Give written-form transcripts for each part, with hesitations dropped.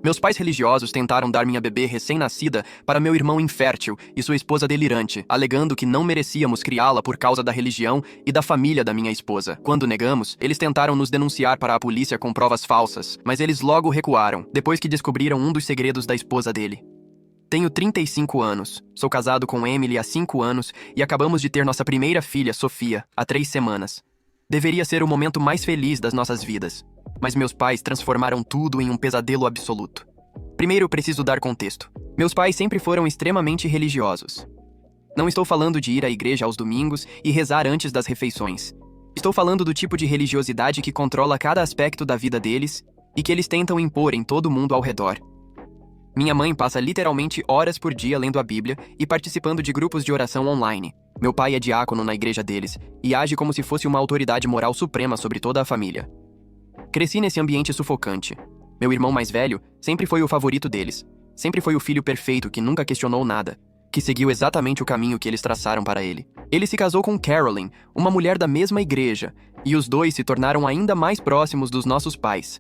Meus pais religiosos tentaram dar minha bebê recém-nascida para meu irmão infértil e sua esposa delirante, alegando que não merecíamos criá-la por causa da religião e da família da minha esposa. Quando negamos, eles tentaram nos denunciar para a polícia com provas falsas, mas eles logo recuaram, depois que descobriram um dos segredos da esposa dele. Tenho 35 anos, sou casado com Emily há 5 anos e acabamos de ter nossa primeira filha, Sofia, há 3 semanas. Deveria ser o momento mais feliz das nossas vidas, mas meus pais transformaram tudo em um pesadelo absoluto. Primeiro, preciso dar contexto. Meus pais sempre foram extremamente religiosos. Não estou falando de ir à igreja aos domingos e rezar antes das refeições. Estou falando do tipo de religiosidade que controla cada aspecto da vida deles e que eles tentam impor em todo mundo ao redor. Minha mãe passa literalmente horas por dia lendo a Bíblia e participando de grupos de oração online. Meu pai é diácono na igreja deles e age como se fosse uma autoridade moral suprema sobre toda a família. Cresci nesse ambiente sufocante. Meu irmão mais velho sempre foi o favorito deles. Sempre foi o filho perfeito que nunca questionou nada, que seguiu exatamente o caminho que eles traçaram para ele. Ele se casou com Carolyn, uma mulher da mesma igreja, e os dois se tornaram ainda mais próximos dos nossos pais.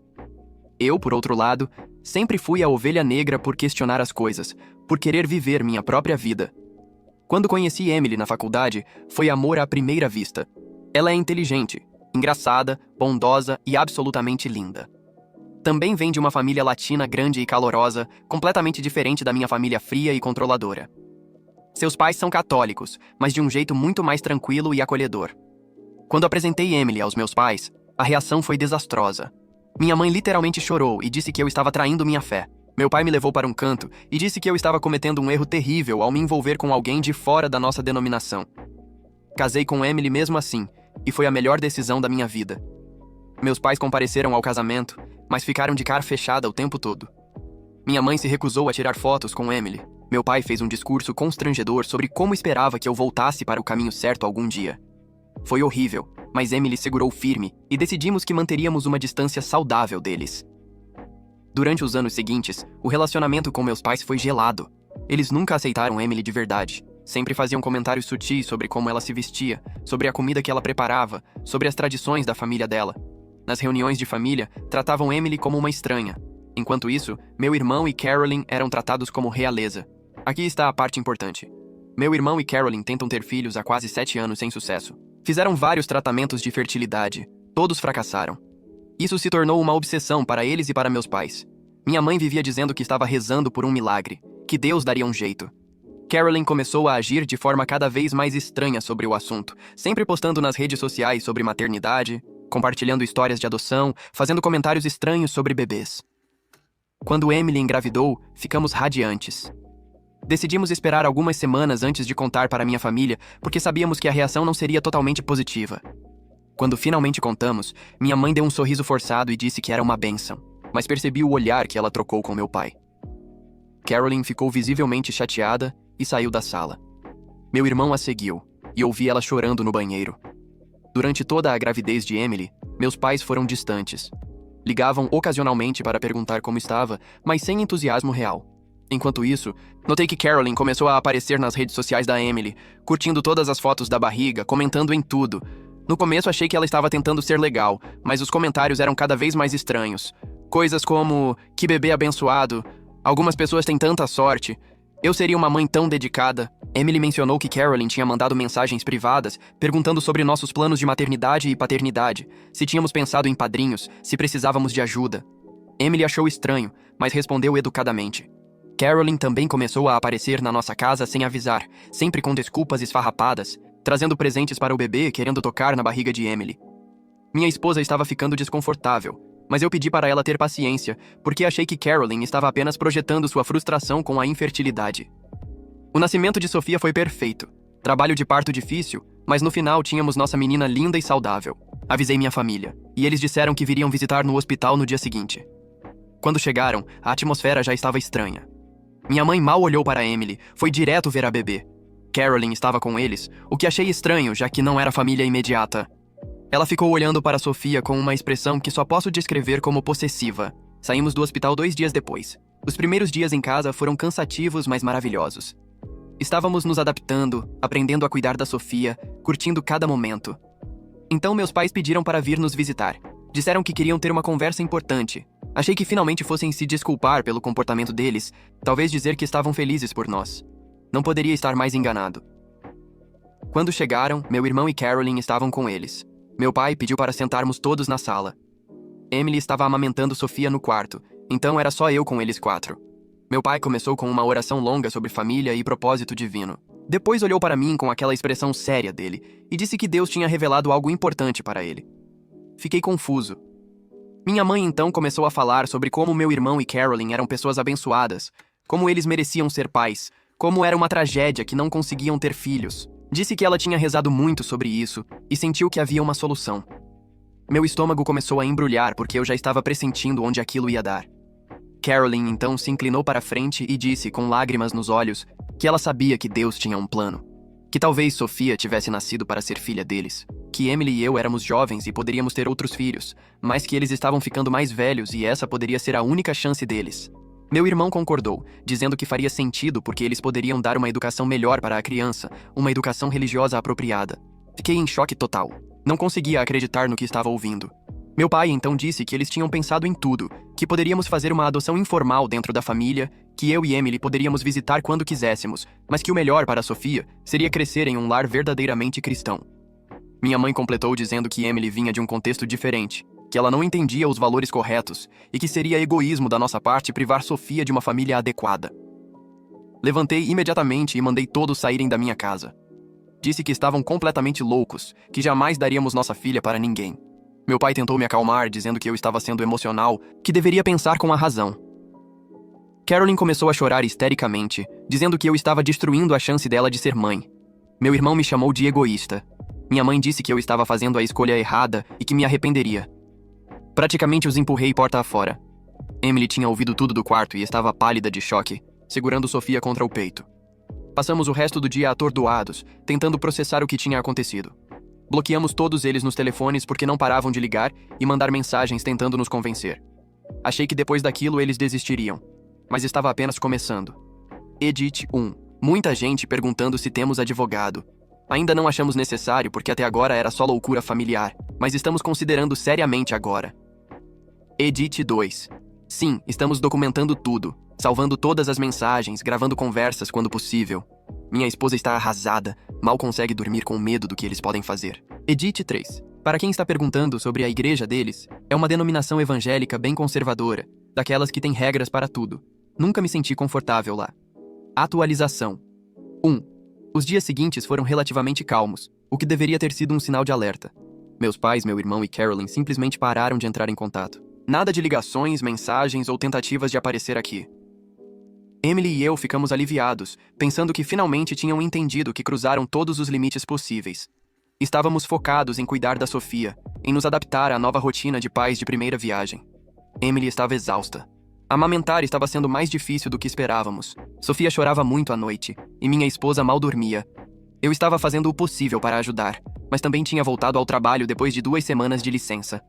Eu, por outro lado, sempre fui a ovelha negra por questionar as coisas, por querer viver minha própria vida. Quando conheci Emily na faculdade, foi amor à primeira vista. Ela é inteligente, engraçada, bondosa e absolutamente linda. Também vem de uma família latina grande e calorosa, completamente diferente da minha família fria e controladora. Seus pais são católicos, mas de um jeito muito mais tranquilo e acolhedor. Quando apresentei Emily aos meus pais, a reação foi desastrosa. Minha mãe literalmente chorou e disse que eu estava traindo minha fé. Meu pai me levou para um canto e disse que eu estava cometendo um erro terrível ao me envolver com alguém de fora da nossa denominação. Casei com Emily mesmo assim, e foi a melhor decisão da minha vida. Meus pais compareceram ao casamento, mas ficaram de cara fechada o tempo todo. Minha mãe se recusou a tirar fotos com Emily. Meu pai fez um discurso constrangedor sobre como esperava que eu voltasse para o caminho certo algum dia. Foi horrível, mas Emily segurou firme e decidimos que manteríamos uma distância saudável deles. Durante os anos seguintes, o relacionamento com meus pais foi gelado. Eles nunca aceitaram Emily de verdade. Sempre faziam comentários sutis sobre como ela se vestia, sobre a comida que ela preparava, sobre as tradições da família dela. Nas reuniões de família, tratavam Emily como uma estranha. Enquanto isso, meu irmão e Carolyn eram tratados como realeza. Aqui está a parte importante. Meu irmão e Carolyn tentam ter filhos há quase 7 anos sem sucesso. Fizeram vários tratamentos de fertilidade. Todos fracassaram. Isso se tornou uma obsessão para eles e para meus pais. Minha mãe vivia dizendo que estava rezando por um milagre, que Deus daria um jeito. Carolyn começou a agir de forma cada vez mais estranha sobre o assunto, sempre postando nas redes sociais sobre maternidade, compartilhando histórias de adoção, fazendo comentários estranhos sobre bebês. Quando Emily engravidou, ficamos radiantes. Decidimos esperar algumas semanas antes de contar para minha família, porque sabíamos que a reação não seria totalmente positiva. Quando finalmente contamos, minha mãe deu um sorriso forçado e disse que era uma bênção, mas percebi o olhar que ela trocou com meu pai. Carolyn ficou visivelmente chateada e saiu da sala. Meu irmão a seguiu, e ouvi ela chorando no banheiro. Durante toda a gravidez de Emily, meus pais foram distantes. Ligavam ocasionalmente para perguntar como estava, mas sem entusiasmo real. Enquanto isso, notei que Carolyn começou a aparecer nas redes sociais da Emily, curtindo todas as fotos da barriga, comentando em tudo. No começo achei que ela estava tentando ser legal, mas os comentários eram cada vez mais estranhos. Coisas como, que bebê abençoado, algumas pessoas têm tanta sorte, eu seria uma mãe tão dedicada. Emily mencionou que Carolyn tinha mandado mensagens privadas, perguntando sobre nossos planos de maternidade e paternidade, se tínhamos pensado em padrinhos, se precisávamos de ajuda. Emily achou estranho, mas respondeu educadamente. Carolyn também começou a aparecer na nossa casa sem avisar, sempre com desculpas esfarrapadas, trazendo presentes para o bebê querendo tocar na barriga de Emily. Minha esposa estava ficando desconfortável, mas eu pedi para ela ter paciência, porque achei que Carolyn estava apenas projetando sua frustração com a infertilidade. O nascimento de Sofia foi perfeito. Trabalho de parto difícil, mas no final tínhamos nossa menina linda e saudável. Avisei minha família, e eles disseram que viriam visitar no hospital no dia seguinte. Quando chegaram, a atmosfera já estava estranha. Minha mãe mal olhou para Emily, foi direto ver a bebê. Carolyn estava com eles, o que achei estranho, já que não era família imediata. Ela ficou olhando para Sofia com uma expressão que só posso descrever como possessiva. Saímos do hospital 2 dias depois. Os primeiros dias em casa foram cansativos, mas maravilhosos. Estávamos nos adaptando, aprendendo a cuidar da Sofia, curtindo cada momento. Então meus pais pediram para vir nos visitar. Disseram que queriam ter uma conversa importante. Achei que finalmente fossem se desculpar pelo comportamento deles, talvez dizer que estavam felizes por nós. Não poderia estar mais enganado. Quando chegaram, meu irmão e Carolyn estavam com eles. Meu pai pediu para sentarmos todos na sala. Emily estava amamentando Sofia no quarto, então era só eu com eles 4. Meu pai começou com uma oração longa sobre família e propósito divino. Depois olhou para mim com aquela expressão séria dele e disse que Deus tinha revelado algo importante para ele. Fiquei confuso. Minha mãe então começou a falar sobre como meu irmão e Carolyn eram pessoas abençoadas, como eles mereciam ser pais, como era uma tragédia que não conseguiam ter filhos. Disse que ela tinha rezado muito sobre isso e sentiu que havia uma solução. Meu estômago começou a embrulhar porque eu já estava pressentindo onde aquilo ia dar. Carolyn então se inclinou para a frente e disse, com lágrimas nos olhos, que ela sabia que Deus tinha um plano. Que talvez Sofia tivesse nascido para ser filha deles. Que Emily e eu éramos jovens e poderíamos ter outros filhos, mas que eles estavam ficando mais velhos e essa poderia ser a única chance deles. Meu irmão concordou, dizendo que faria sentido porque eles poderiam dar uma educação melhor para a criança, uma educação religiosa apropriada. Fiquei em choque total. Não conseguia acreditar no que estava ouvindo. Meu pai então disse que eles tinham pensado em tudo, que poderíamos fazer uma adoção informal dentro da família, que eu e Emily poderíamos visitar quando quiséssemos, mas que o melhor para Sofia seria crescer em um lar verdadeiramente cristão. Minha mãe completou dizendo que Emily vinha de um contexto diferente, que ela não entendia os valores corretos e que seria egoísmo da nossa parte privar Sofia de uma família adequada. Levantei imediatamente e mandei todos saírem da minha casa. Disse que estavam completamente loucos, que jamais daríamos nossa filha para ninguém. Meu pai tentou me acalmar, dizendo que eu estava sendo emocional, que deveria pensar com a razão. Carolyn começou a chorar histericamente, dizendo que eu estava destruindo a chance dela de ser mãe. Meu irmão me chamou de egoísta. Minha mãe disse que eu estava fazendo a escolha errada e que me arrependeria. Praticamente os empurrei porta afora. Emily tinha ouvido tudo do quarto e estava pálida de choque, segurando Sofia contra o peito. Passamos o resto do dia atordoados, tentando processar o que tinha acontecido. Bloqueamos todos eles nos telefones porque não paravam de ligar e mandar mensagens tentando nos convencer. Achei que depois daquilo eles desistiriam, mas estava apenas começando. Edit 1. Muita gente perguntando se temos advogado. Ainda não achamos necessário porque até agora era só loucura familiar, mas estamos considerando seriamente agora. Edit 2. Sim, estamos documentando tudo, salvando todas as mensagens, gravando conversas quando possível. Minha esposa está arrasada, mal consegue dormir com medo do que eles podem fazer. Edit 3. Para quem está perguntando sobre a igreja deles, é uma denominação evangélica bem conservadora, daquelas que tem regras para tudo. Nunca me senti confortável lá. Atualização. 1. Os dias seguintes foram relativamente calmos, o que deveria ter sido um sinal de alerta. Meus pais, meu irmão e Carolyn simplesmente pararam de entrar em contato. Nada de ligações, mensagens ou tentativas de aparecer aqui. Emily e eu ficamos aliviados, pensando que finalmente tinham entendido que cruzaram todos os limites possíveis. Estávamos focados em cuidar da Sofia, em nos adaptar à nova rotina de pais de primeira viagem. Emily estava exausta. Amamentar estava sendo mais difícil do que esperávamos. Sofia chorava muito à noite, e minha esposa mal dormia. Eu estava fazendo o possível para ajudar, mas também tinha voltado ao trabalho depois de 2 semanas de licença.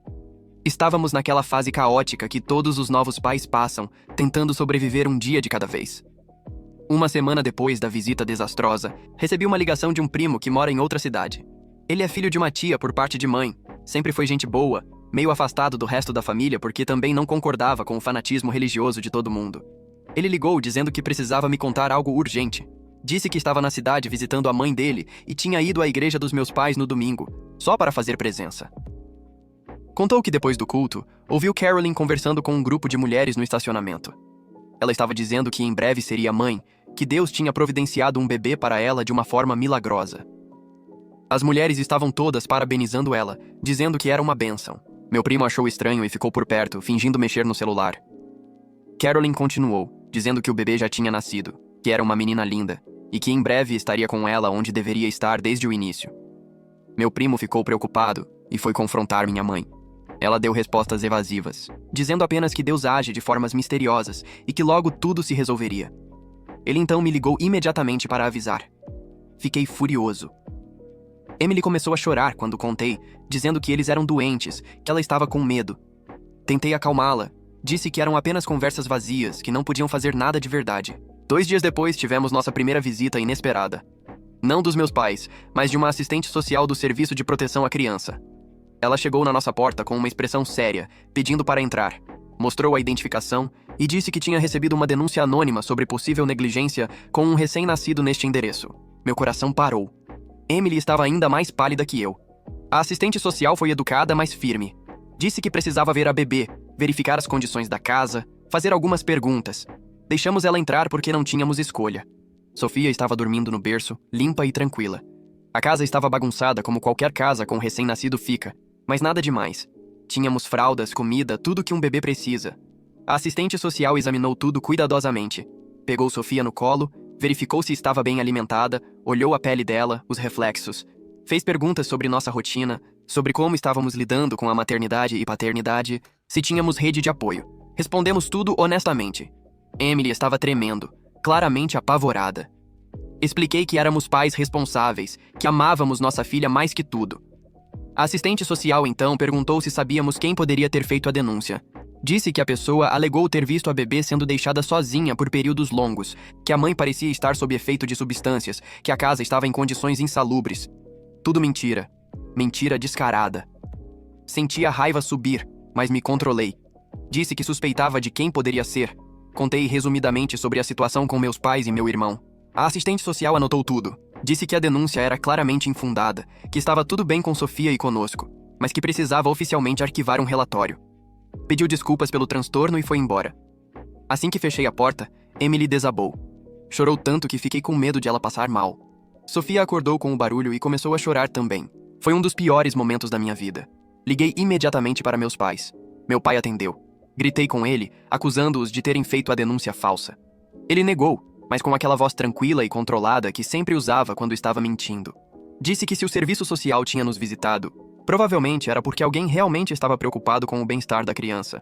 Estávamos naquela fase caótica que todos os novos pais passam, tentando sobreviver um dia de cada vez. Uma semana depois da visita desastrosa, recebi uma ligação de um primo que mora em outra cidade. Ele é filho de uma tia por parte de mãe, sempre foi gente boa, meio afastado do resto da família porque também não concordava com o fanatismo religioso de todo mundo. Ele ligou dizendo que precisava me contar algo urgente. Disse que estava na cidade visitando a mãe dele e tinha ido à igreja dos meus pais no domingo, só para fazer presença. Contou que depois do culto, ouviu Carolyn conversando com um grupo de mulheres no estacionamento. Ela estava dizendo que em breve seria mãe, que Deus tinha providenciado um bebê para ela de uma forma milagrosa. As mulheres estavam todas parabenizando ela, dizendo que era uma bênção. Meu primo achou estranho e ficou por perto, fingindo mexer no celular. Carolyn continuou, dizendo que o bebê já tinha nascido, que era uma menina linda, e que em breve estaria com ela onde deveria estar desde o início. Meu primo ficou preocupado e foi confrontar minha mãe. Ela deu respostas evasivas, dizendo apenas que Deus age de formas misteriosas e que logo tudo se resolveria. Ele então me ligou imediatamente para avisar. Fiquei furioso. Emily começou a chorar quando contei, dizendo que eles eram doentes, que ela estava com medo. Tentei acalmá-la. Disse que eram apenas conversas vazias, que não podiam fazer nada de verdade. 2 dias depois tivemos nossa primeira visita inesperada. Não dos meus pais, mas de uma assistente social do Serviço de Proteção à Criança. Ela chegou na nossa porta com uma expressão séria, pedindo para entrar. mostrou a identificação e disse que tinha recebido uma denúncia anônima sobre possível negligência com um recém-nascido neste endereço. Meu coração parou. Emily estava ainda mais pálida que eu. A assistente social foi educada, mas firme. Disse que precisava ver a bebê, verificar as condições da casa, fazer algumas perguntas. Deixamos ela entrar porque não tínhamos escolha. Sofia estava dormindo no berço, limpa e tranquila. A casa estava bagunçada como qualquer casa com um recém-nascido fica, mas nada demais. Tínhamos fraldas, comida, tudo que um bebê precisa. A assistente social examinou tudo cuidadosamente. Pegou Sofia no colo, verificou se estava bem alimentada, olhou a pele dela, os reflexos. Fez perguntas sobre nossa rotina, sobre como estávamos lidando com a maternidade e paternidade, se tínhamos rede de apoio. Respondemos tudo honestamente. Emily estava tremendo, claramente apavorada. Expliquei que éramos pais responsáveis, que amávamos nossa filha mais que tudo. A assistente social, então, perguntou se sabíamos quem poderia ter feito a denúncia. Disse que a pessoa alegou ter visto a bebê sendo deixada sozinha por períodos longos, que a mãe parecia estar sob efeito de substâncias, que a casa estava em condições insalubres. Tudo mentira. Mentira descarada. Senti a raiva subir, mas me controlei. Disse que suspeitava de quem poderia ser. Contei resumidamente sobre a situação com meus pais e meu irmão. A assistente social anotou tudo. Disse que a denúncia era claramente infundada, que estava tudo bem com Sofia e conosco, mas que precisava oficialmente arquivar um relatório. Pediu desculpas pelo transtorno e foi embora. Assim que fechei a porta, Emily desabou. Chorou tanto que fiquei com medo de ela passar mal. Sofia acordou com o barulho e começou a chorar também. Foi um dos piores momentos da minha vida. Liguei imediatamente para meus pais. Meu pai atendeu. Gritei com ele, acusando-os de terem feito a denúncia falsa. Ele negou, mas com aquela voz tranquila e controlada que sempre usava quando estava mentindo. Disse que se o serviço social tinha nos visitado, provavelmente era porque alguém realmente estava preocupado com o bem-estar da criança.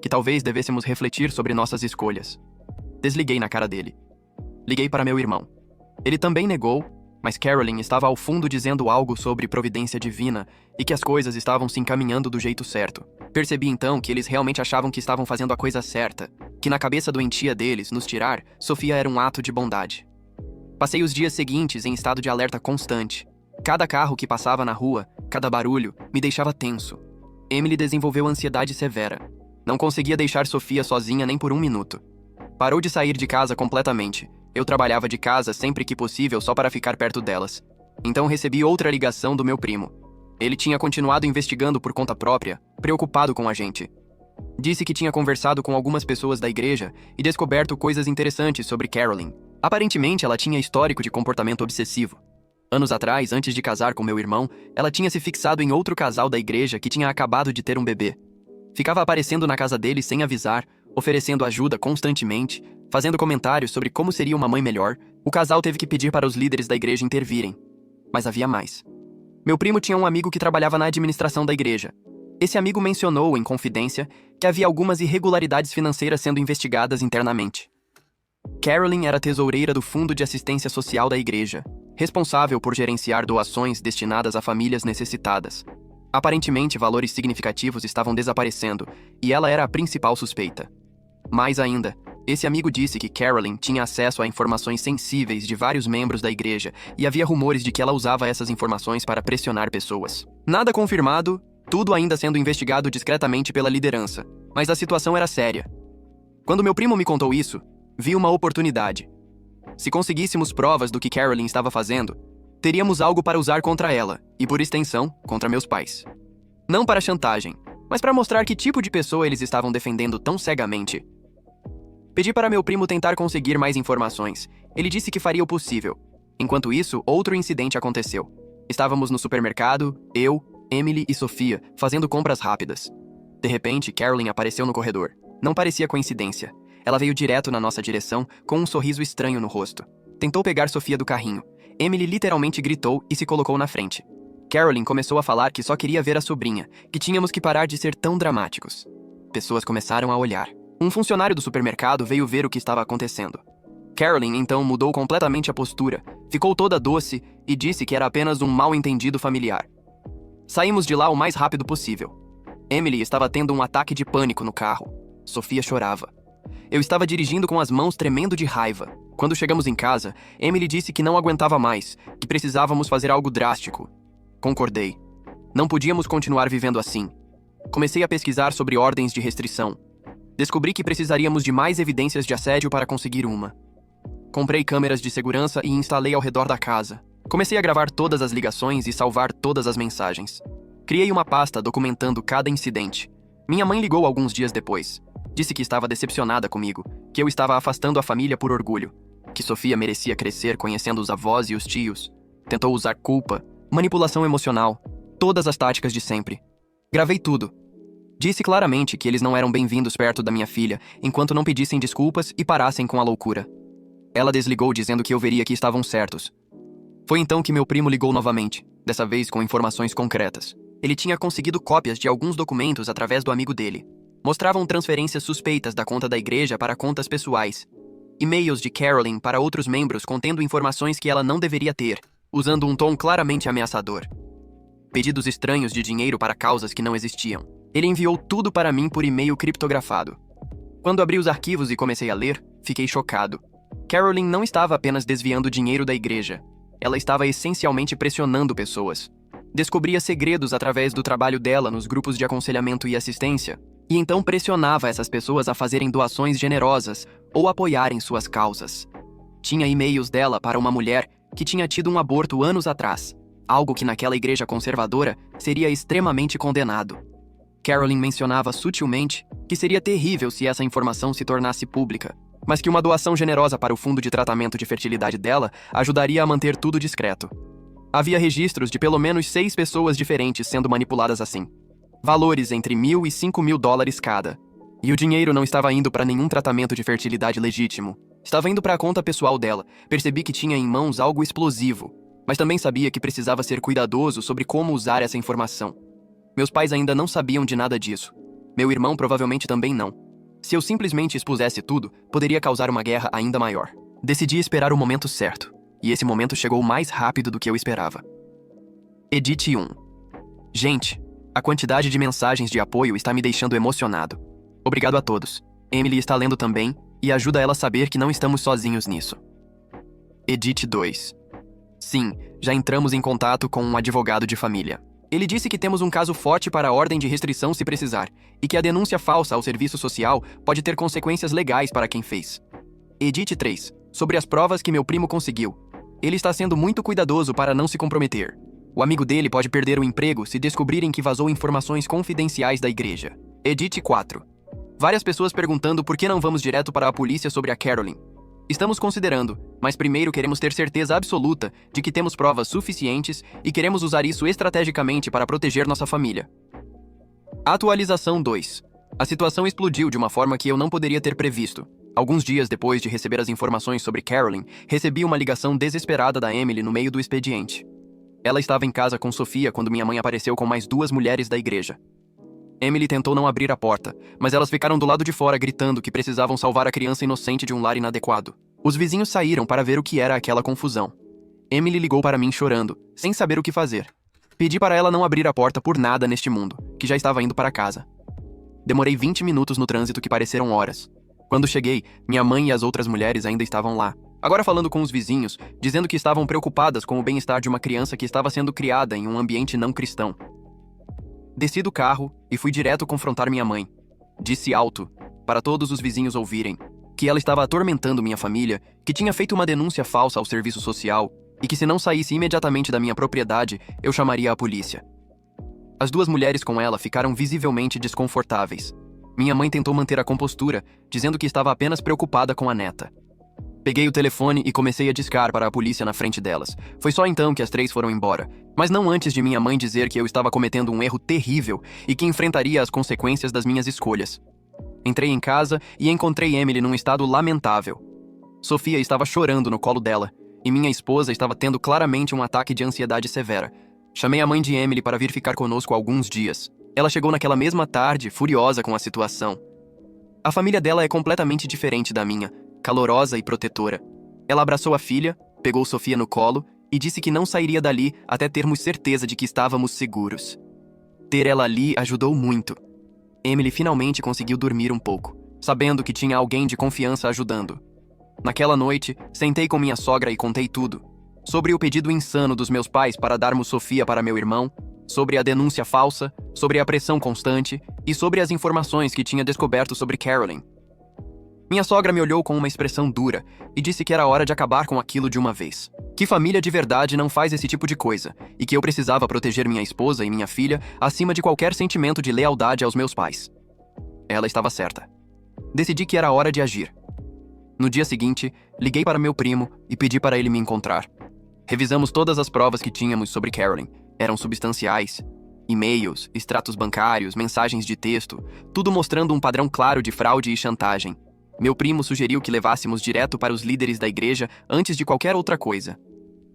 Que talvez devêssemos refletir sobre nossas escolhas. Desliguei na cara dele. Liguei para meu irmão. Ele também negou, mas Carolyn estava ao fundo dizendo algo sobre providência divina e que as coisas estavam se encaminhando do jeito certo. Percebi então que eles realmente achavam que estavam fazendo a coisa certa, que na cabeça doentia deles, nos tirar, Sofia era um ato de bondade. Passei os dias seguintes em estado de alerta constante. Cada carro que passava na rua, cada barulho, me deixava tenso. Emily desenvolveu ansiedade severa. Não conseguia deixar Sofia sozinha nem por um minuto. Parou de sair de casa completamente. Eu trabalhava de casa sempre que possível só para ficar perto delas. Então recebi outra ligação do meu primo. Ele tinha continuado investigando por conta própria, preocupado com a gente. Disse que tinha conversado com algumas pessoas da igreja e descoberto coisas interessantes sobre Carolyn. Aparentemente, ela tinha histórico de comportamento obsessivo. Anos atrás, antes de casar com meu irmão, ela tinha se fixado em outro casal da igreja que tinha acabado de ter um bebê. Ficava aparecendo na casa dele sem avisar, oferecendo ajuda constantemente, fazendo comentários sobre como seria uma mãe melhor. O casal teve que pedir para os líderes da igreja intervirem. Mas havia mais. Meu primo tinha um amigo que trabalhava na administração da igreja. Esse amigo mencionou, em confidência, que havia algumas irregularidades financeiras sendo investigadas internamente. Carolyn era tesoureira do Fundo de Assistência Social da igreja, responsável por gerenciar doações destinadas a famílias necessitadas. Aparentemente, valores significativos estavam desaparecendo, e ela era a principal suspeita. Mais ainda, esse amigo disse que Carolyn tinha acesso a informações sensíveis de vários membros da igreja e havia rumores de que ela usava essas informações para pressionar pessoas. Nada confirmado, tudo ainda sendo investigado discretamente pela liderança, mas a situação era séria. Quando meu primo me contou isso, vi uma oportunidade. Se conseguíssemos provas do que Carolyn estava fazendo, teríamos algo para usar contra ela, e por extensão, contra meus pais. Não para chantagem, mas para mostrar que tipo de pessoa eles estavam defendendo tão cegamente. Pedi para meu primo tentar conseguir mais informações. Ele disse que faria o possível. Enquanto isso, outro incidente aconteceu. Estávamos no supermercado, eu, Emily e Sofia, fazendo compras rápidas. De repente, Carolyn apareceu no corredor. Não parecia coincidência. Ela veio direto na nossa direção, com um sorriso estranho no rosto. Tentou pegar Sofia do carrinho. Emily literalmente gritou e se colocou na frente. Carolyn começou a falar que só queria ver a sobrinha, que tínhamos que parar de ser tão dramáticos. Pessoas começaram a olhar. Um funcionário do supermercado veio ver o que estava acontecendo. Carolyn então mudou completamente a postura, ficou toda doce e disse que era apenas um mal-entendido familiar. Saímos de lá o mais rápido possível. Emily estava tendo um ataque de pânico no carro. Sofia chorava. Eu estava dirigindo com as mãos tremendo de raiva. Quando chegamos em casa, Emily disse que não aguentava mais, que precisávamos fazer algo drástico. Concordei. Não podíamos continuar vivendo assim. Comecei a pesquisar sobre ordens de restrição. Descobri que precisaríamos de mais evidências de assédio para conseguir uma. Comprei câmeras de segurança e instalei ao redor da casa. Comecei a gravar todas as ligações e salvar todas as mensagens. Criei uma pasta documentando cada incidente. Minha mãe ligou alguns dias depois. Disse que estava decepcionada comigo, que eu estava afastando a família por orgulho, que Sofia merecia crescer conhecendo os avós e os tios. Tentou usar culpa, manipulação emocional, todas as táticas de sempre. Gravei tudo. Disse claramente que eles não eram bem-vindos perto da minha filha, enquanto não pedissem desculpas e parassem com a loucura. Ela desligou dizendo que eu veria que estavam certos. Foi então que meu primo ligou novamente, dessa vez com informações concretas. Ele tinha conseguido cópias de alguns documentos através do amigo dele. Mostravam transferências suspeitas da conta da igreja para contas pessoais. E-mails de Carolyn para outros membros contendo informações que ela não deveria ter, usando um tom claramente ameaçador. Pedidos estranhos de dinheiro para causas que não existiam. Ele enviou tudo para mim por e-mail criptografado. Quando abri os arquivos e comecei a ler, fiquei chocado. Carolyn não estava apenas desviando dinheiro da igreja. Ela estava essencialmente pressionando pessoas. Descobria segredos através do trabalho dela nos grupos de aconselhamento e assistência, e então pressionava essas pessoas a fazerem doações generosas ou apoiarem suas causas. Tinha e-mails dela para uma mulher que tinha tido um aborto anos atrás, algo que naquela igreja conservadora seria extremamente condenado. Carolyn mencionava sutilmente que seria terrível se essa informação se tornasse pública, mas que uma doação generosa para o fundo de tratamento de fertilidade dela ajudaria a manter tudo discreto. Havia registros de pelo menos 6 pessoas diferentes sendo manipuladas assim. Valores entre $1.000 e $5.000 cada. E o dinheiro não estava indo para nenhum tratamento de fertilidade legítimo. Estava indo para a conta pessoal dela. Percebi que tinha em mãos algo explosivo, mas também sabia que precisava ser cuidadoso sobre como usar essa informação. Meus pais ainda não sabiam de nada disso. Meu irmão provavelmente também não. Se eu simplesmente expusesse tudo, poderia causar uma guerra ainda maior. Decidi esperar o momento certo, e esse momento chegou mais rápido do que eu esperava. Edit 1. Gente, a quantidade de mensagens de apoio está me deixando emocionado. Obrigado a todos. Emily está lendo também, e ajuda ela a saber que não estamos sozinhos nisso. Edit 2. Sim, já entramos em contato com um advogado de família. Ele disse que temos um caso forte para a ordem de restrição se precisar, e que a denúncia falsa ao serviço social pode ter consequências legais para quem fez. Edit 3. Sobre as provas que meu primo conseguiu. Ele está sendo muito cuidadoso para não se comprometer. O amigo dele pode perder o emprego se descobrirem que vazou informações confidenciais da igreja. Edit 4. Várias pessoas perguntando por que não vamos direto para a polícia sobre a Carolyn. Estamos considerando, mas primeiro queremos ter certeza absoluta de que temos provas suficientes e queremos usar isso estrategicamente para proteger nossa família. Atualização 2. A situação explodiu de uma forma que eu não poderia ter previsto. Alguns dias depois de receber as informações sobre Carolyn, recebi uma ligação desesperada da Emily no meio do expediente. Ela estava em casa com Sofia quando minha mãe apareceu com mais 2 mulheres da igreja. Emily tentou não abrir a porta, mas elas ficaram do lado de fora gritando que precisavam salvar a criança inocente de um lar inadequado. Os vizinhos saíram para ver o que era aquela confusão. Emily ligou para mim chorando, sem saber o que fazer. Pedi para ela não abrir a porta por nada neste mundo, que já estava indo para casa. Demorei 20 minutos no trânsito que pareceram horas. Quando cheguei, minha mãe e as outras mulheres ainda estavam lá. Agora falando com os vizinhos, dizendo que estavam preocupadas com o bem-estar de uma criança que estava sendo criada em um ambiente não cristão. Desci do carro e fui direto confrontar minha mãe. Disse alto, para todos os vizinhos ouvirem, que ela estava atormentando minha família, que tinha feito uma denúncia falsa ao serviço social e que se não saísse imediatamente da minha propriedade, eu chamaria a polícia. As 2 mulheres com ela ficaram visivelmente desconfortáveis. Minha mãe tentou manter a compostura, dizendo que estava apenas preocupada com a neta. Peguei o telefone e comecei a discar para a polícia na frente delas. Foi só então que as 3 foram embora, mas não antes de minha mãe dizer que eu estava cometendo um erro terrível e que enfrentaria as consequências das minhas escolhas. Entrei em casa e encontrei Emily num estado lamentável. Sofia estava chorando no colo dela, e minha esposa estava tendo claramente um ataque de ansiedade severa. Chamei a mãe de Emily para vir ficar conosco alguns dias. Ela chegou naquela mesma tarde, furiosa com a situação. A família dela é completamente diferente da minha, calorosa e protetora. Ela abraçou a filha, pegou Sofia no colo e disse que não sairia dali até termos certeza de que estávamos seguros. Ter ela ali ajudou muito. Emily finalmente conseguiu dormir um pouco, sabendo que tinha alguém de confiança ajudando. Naquela noite, sentei com minha sogra e contei tudo. Sobre o pedido insano dos meus pais para darmos Sofia para meu irmão, sobre a denúncia falsa, sobre a pressão constante e sobre as informações que tinha descoberto sobre Carolyn. Minha sogra me olhou com uma expressão dura e disse que era hora de acabar com aquilo de uma vez. Que família de verdade não faz esse tipo de coisa e que eu precisava proteger minha esposa e minha filha acima de qualquer sentimento de lealdade aos meus pais. Ela estava certa. Decidi que era hora de agir. No dia seguinte, liguei para meu primo e pedi para ele me encontrar. Revisamos todas as provas que tínhamos sobre Carolyn. Eram substanciais. E-mails, extratos bancários, mensagens de texto, tudo mostrando um padrão claro de fraude e chantagem. Meu primo sugeriu que levássemos direto para os líderes da igreja antes de qualquer outra coisa.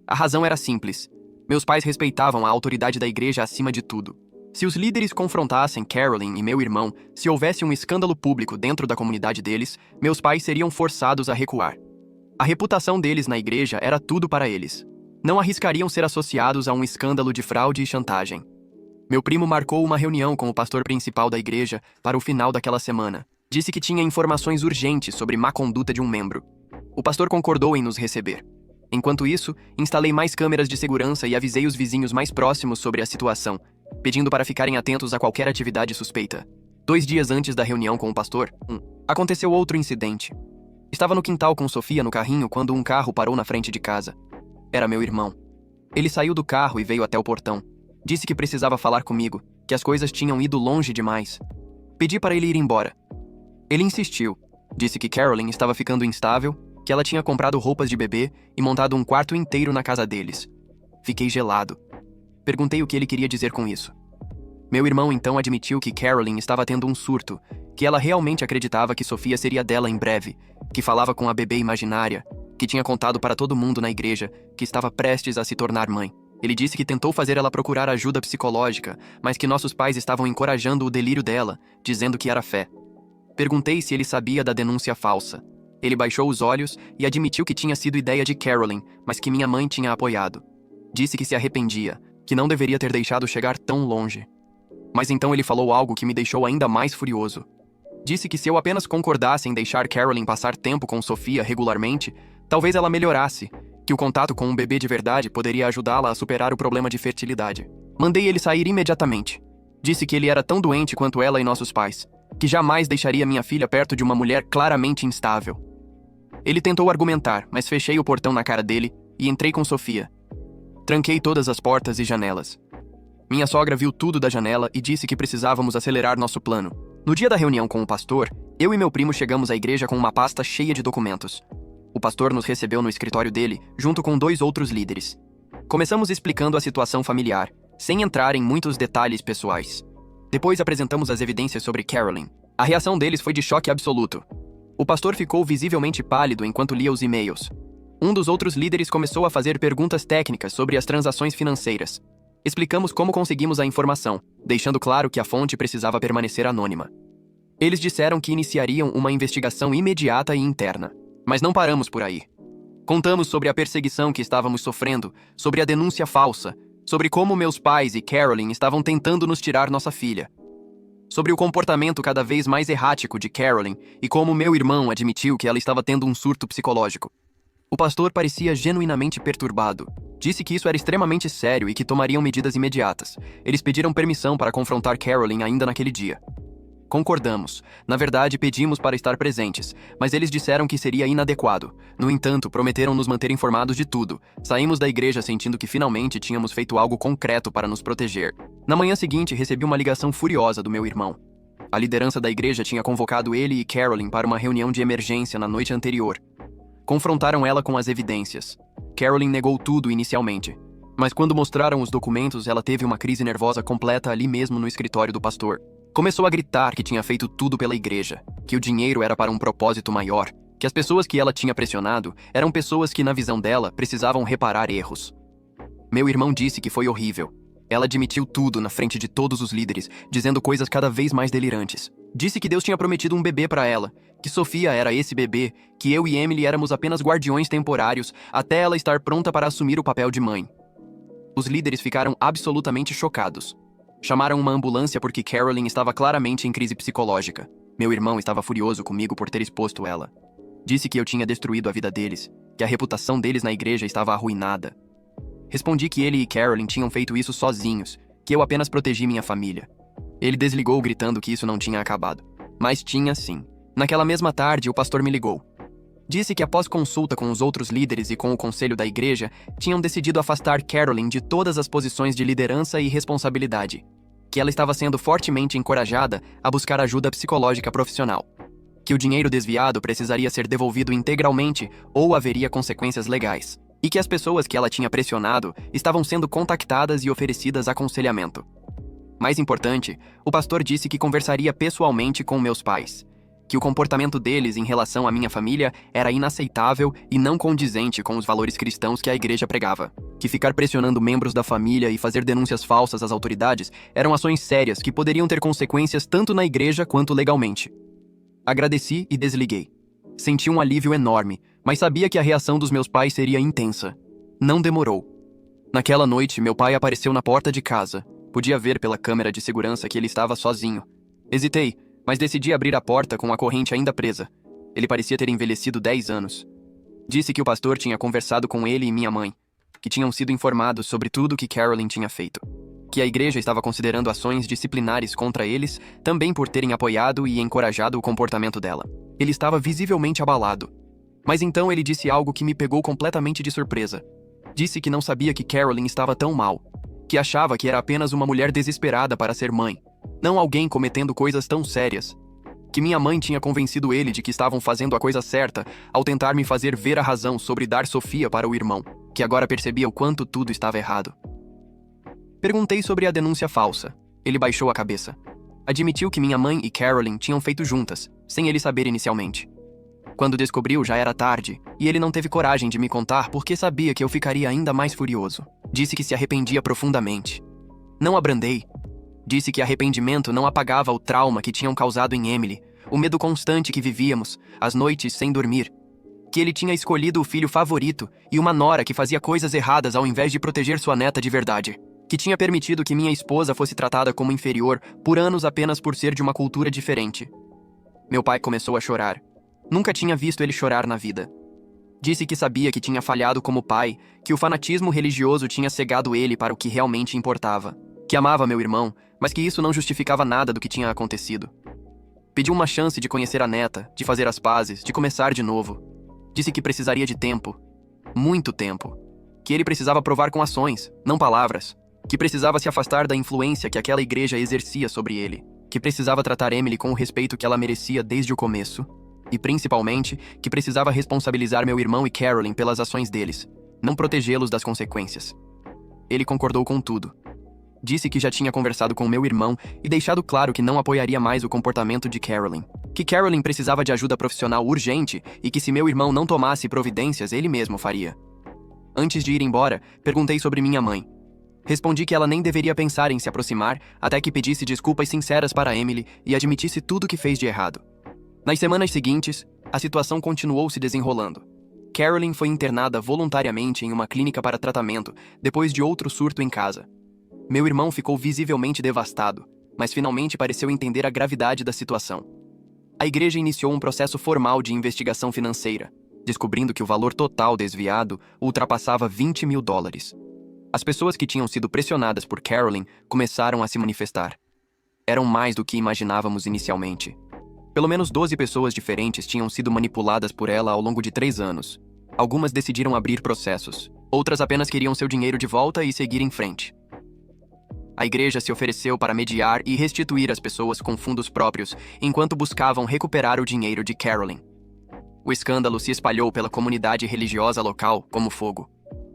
A razão era simples. Meus pais respeitavam a autoridade da igreja acima de tudo. Se os líderes confrontassem Carolyn e meu irmão, se houvesse um escândalo público dentro da comunidade deles, meus pais seriam forçados a recuar. A reputação deles na igreja era tudo para eles. Não arriscariam ser associados a um escândalo de fraude e chantagem. Meu primo marcou uma reunião com o pastor principal da igreja para o final daquela semana. Disse que tinha informações urgentes sobre má conduta de um membro. O pastor concordou em nos receber. Enquanto isso, instalei mais câmeras de segurança e avisei os vizinhos mais próximos sobre a situação, pedindo para ficarem atentos a qualquer atividade suspeita. 2 dias antes da reunião com o pastor, aconteceu outro incidente. Estava no quintal com Sofia no carrinho quando um carro parou na frente de casa. Era meu irmão. Ele saiu do carro e veio até o portão. Disse que precisava falar comigo, que as coisas tinham ido longe demais. Pedi para ele ir embora. Ele insistiu. Disse que Carolyn estava ficando instável, que ela tinha comprado roupas de bebê e montado um quarto inteiro na casa deles. Fiquei gelado. Perguntei o que ele queria dizer com isso. Meu irmão então admitiu que Carolyn estava tendo um surto, que ela realmente acreditava que Sofia seria dela em breve, que falava com a bebê imaginária, que tinha contado para todo mundo na igreja que estava prestes a se tornar mãe. Ele disse que tentou fazer ela procurar ajuda psicológica, mas que nossos pais estavam encorajando o delírio dela, dizendo que era fé. Perguntei se ele sabia da denúncia falsa. Ele baixou os olhos e admitiu que tinha sido ideia de Carolyn, mas que minha mãe tinha apoiado. Disse que se arrependia, que não deveria ter deixado chegar tão longe. Mas então ele falou algo que me deixou ainda mais furioso. Disse que se eu apenas concordasse em deixar Carolyn passar tempo com Sofia regularmente, talvez ela melhorasse, que o contato com um bebê de verdade poderia ajudá-la a superar o problema de fertilidade. Mandei ele sair imediatamente. Disse que ele era tão doente quanto ela e nossos pais, que jamais deixaria minha filha perto de uma mulher claramente instável. Ele tentou argumentar, mas fechei o portão na cara dele e entrei com Sofia. Tranquei todas as portas e janelas. Minha sogra viu tudo da janela e disse que precisávamos acelerar nosso plano. No dia da reunião com o pastor, eu e meu primo chegamos à igreja com uma pasta cheia de documentos. O pastor nos recebeu no escritório dele, junto com 2 outros líderes. Começamos explicando a situação familiar, sem entrar em muitos detalhes pessoais. Depois apresentamos as evidências sobre Carolyn. A reação deles foi de choque absoluto. O pastor ficou visivelmente pálido enquanto lia os e-mails. Um dos outros líderes começou a fazer perguntas técnicas sobre as transações financeiras. Explicamos como conseguimos a informação, deixando claro que a fonte precisava permanecer anônima. Eles disseram que iniciariam uma investigação imediata e interna. Mas não paramos por aí. Contamos sobre a perseguição que estávamos sofrendo, sobre a denúncia falsa, sobre como meus pais e Carolyn estavam tentando nos tirar nossa filha. Sobre o comportamento cada vez mais errático de Carolyn e como meu irmão admitiu que ela estava tendo um surto psicológico. O pastor parecia genuinamente perturbado. Disse que isso era extremamente sério e que tomariam medidas imediatas. Eles pediram permissão para confrontar Carolyn ainda naquele dia. Concordamos. Na verdade, pedimos para estar presentes, mas eles disseram que seria inadequado. No entanto, prometeram nos manter informados de tudo. Saímos da igreja sentindo que finalmente tínhamos feito algo concreto para nos proteger. Na manhã seguinte, recebi uma ligação furiosa do meu irmão. A liderança da igreja tinha convocado ele e Carolyn para uma reunião de emergência na noite anterior. Confrontaram ela com as evidências. Carolyn negou tudo inicialmente, mas quando mostraram os documentos, ela teve uma crise nervosa completa ali mesmo no escritório do pastor. Começou a gritar que tinha feito tudo pela igreja, que o dinheiro era para um propósito maior, que as pessoas que ela tinha pressionado eram pessoas que, na visão dela, precisavam reparar erros. Meu irmão disse que foi horrível. Ela admitiu tudo na frente de todos os líderes, dizendo coisas cada vez mais delirantes. Disse que Deus tinha prometido um bebê para ela, que Sofia era esse bebê, que eu e Emily éramos apenas guardiões temporários até ela estar pronta para assumir o papel de mãe. Os líderes ficaram absolutamente chocados. Chamaram uma ambulância porque Carolyn estava claramente em crise psicológica. Meu irmão estava furioso comigo por ter exposto ela. Disse que eu tinha destruído a vida deles, que a reputação deles na igreja estava arruinada. Respondi que ele e Carolyn tinham feito isso sozinhos, que eu apenas protegi minha família. Ele desligou gritando que isso não tinha acabado. Mas tinha sim. Naquela mesma tarde, o pastor me ligou. Disse que após consulta com os outros líderes e com o conselho da igreja, tinham decidido afastar Carolyn de todas as posições de liderança e responsabilidade. Que ela estava sendo fortemente encorajada a buscar ajuda psicológica profissional. Que o dinheiro desviado precisaria ser devolvido integralmente ou haveria consequências legais. E que as pessoas que ela tinha pressionado estavam sendo contactadas e oferecidas aconselhamento. Mais importante, o pastor disse que conversaria pessoalmente com meus pais. Que o comportamento deles em relação à minha família era inaceitável e não condizente com os valores cristãos que a igreja pregava. Que ficar pressionando membros da família e fazer denúncias falsas às autoridades eram ações sérias que poderiam ter consequências tanto na igreja quanto legalmente. Agradeci e desliguei. Senti um alívio enorme, mas sabia que a reação dos meus pais seria intensa. Não demorou. Naquela noite, meu pai apareceu na porta de casa. Podia ver pela câmera de segurança que ele estava sozinho. Hesitei, mas decidi abrir a porta com a corrente ainda presa. Ele parecia ter envelhecido 10 anos. Disse que o pastor tinha conversado com ele e minha mãe, que tinham sido informados sobre tudo o que Carolyn tinha feito. Que a igreja estava considerando ações disciplinares contra eles, também por terem apoiado e encorajado o comportamento dela. Ele estava visivelmente abalado. Mas então ele disse algo que me pegou completamente de surpresa. Disse que não sabia que Carolyn estava tão mal, que achava que era apenas uma mulher desesperada para ser mãe, não alguém cometendo coisas tão sérias. Que minha mãe tinha convencido ele de que estavam fazendo a coisa certa ao tentar me fazer ver a razão sobre dar Sofia para o irmão, que agora percebia o quanto tudo estava errado. Perguntei sobre a denúncia falsa. Ele baixou a cabeça. Admitiu que minha mãe e Carolyn tinham feito juntas, sem ele saber inicialmente. Quando descobriu, já era tarde, e ele não teve coragem de me contar porque sabia que eu ficaria ainda mais furioso. Disse que se arrependia profundamente. Não abrandei. Disse que arrependimento não apagava o trauma que tinham causado em Emily, o medo constante que vivíamos, as noites sem dormir. Que ele tinha escolhido o filho favorito e uma nora que fazia coisas erradas ao invés de proteger sua neta de verdade. Que tinha permitido que minha esposa fosse tratada como inferior por anos apenas por ser de uma cultura diferente. Meu pai começou a chorar. Nunca tinha visto ele chorar na vida. Disse que sabia que tinha falhado como pai, que o fanatismo religioso tinha cegado ele para o que realmente importava. Que amava meu irmão, mas que isso não justificava nada do que tinha acontecido. Pediu uma chance de conhecer a neta, de fazer as pazes, de começar de novo. Disse que precisaria de tempo. Muito tempo. Que ele precisava provar com ações, não palavras. Que precisava se afastar da influência que aquela igreja exercia sobre ele. Que precisava tratar Emily com o respeito que ela merecia desde o começo. E, principalmente, que precisava responsabilizar meu irmão e Carolyn pelas ações deles, não protegê-los das consequências. Ele concordou com tudo. Disse que já tinha conversado com meu irmão e deixado claro que não apoiaria mais o comportamento de Carolyn. Que Carolyn precisava de ajuda profissional urgente e que se meu irmão não tomasse providências, ele mesmo faria. Antes de ir embora, perguntei sobre minha mãe. Respondi que ela nem deveria pensar em se aproximar até que pedisse desculpas sinceras para Emily e admitisse tudo que fez de errado. Nas semanas seguintes, a situação continuou se desenrolando. Carolyn foi internada voluntariamente em uma clínica para tratamento depois de outro surto em casa. Meu irmão ficou visivelmente devastado, mas finalmente pareceu entender a gravidade da situação. A igreja iniciou um processo formal de investigação financeira, descobrindo que o valor total desviado ultrapassava $20 mil. As pessoas que tinham sido pressionadas por Carolyn começaram a se manifestar. Eram mais do que imaginávamos inicialmente. Pelo menos 12 pessoas diferentes tinham sido manipuladas por ela ao longo de 3 anos. Algumas decidiram abrir processos. Outras apenas queriam seu dinheiro de volta e seguir em frente. A igreja se ofereceu para mediar e restituir as pessoas com fundos próprios, enquanto buscavam recuperar o dinheiro de Carolyn. O escândalo se espalhou pela comunidade religiosa local como fogo.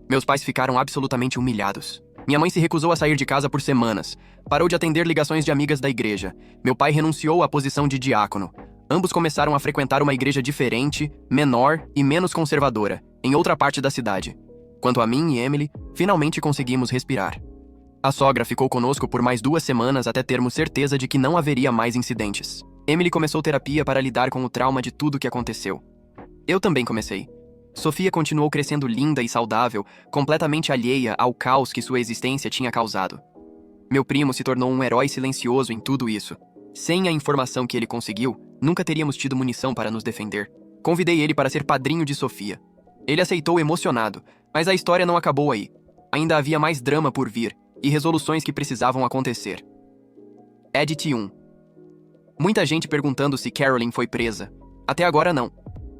Meus pais ficaram absolutamente humilhados. Minha mãe se recusou a sair de casa por semanas. Parou de atender ligações de amigas da igreja. Meu pai renunciou à posição de diácono. Ambos começaram a frequentar uma igreja diferente, menor e menos conservadora, em outra parte da cidade. Quanto a mim e Emily, finalmente conseguimos respirar. A sogra ficou conosco por mais 2 semanas até termos certeza de que não haveria mais incidentes. Emily começou terapia para lidar com o trauma de tudo o que aconteceu. Eu também comecei. Sofia continuou crescendo linda e saudável, completamente alheia ao caos que sua existência tinha causado. Meu primo se tornou um herói silencioso em tudo isso. Sem a informação que ele conseguiu, nunca teríamos tido munição para nos defender. Convidei ele para ser padrinho de Sofia. Ele aceitou emocionado, mas a história não acabou aí. Ainda havia mais drama por vir, e resoluções que precisavam acontecer. Edit 1. Muita gente perguntando se Carolyn foi presa. Até agora não.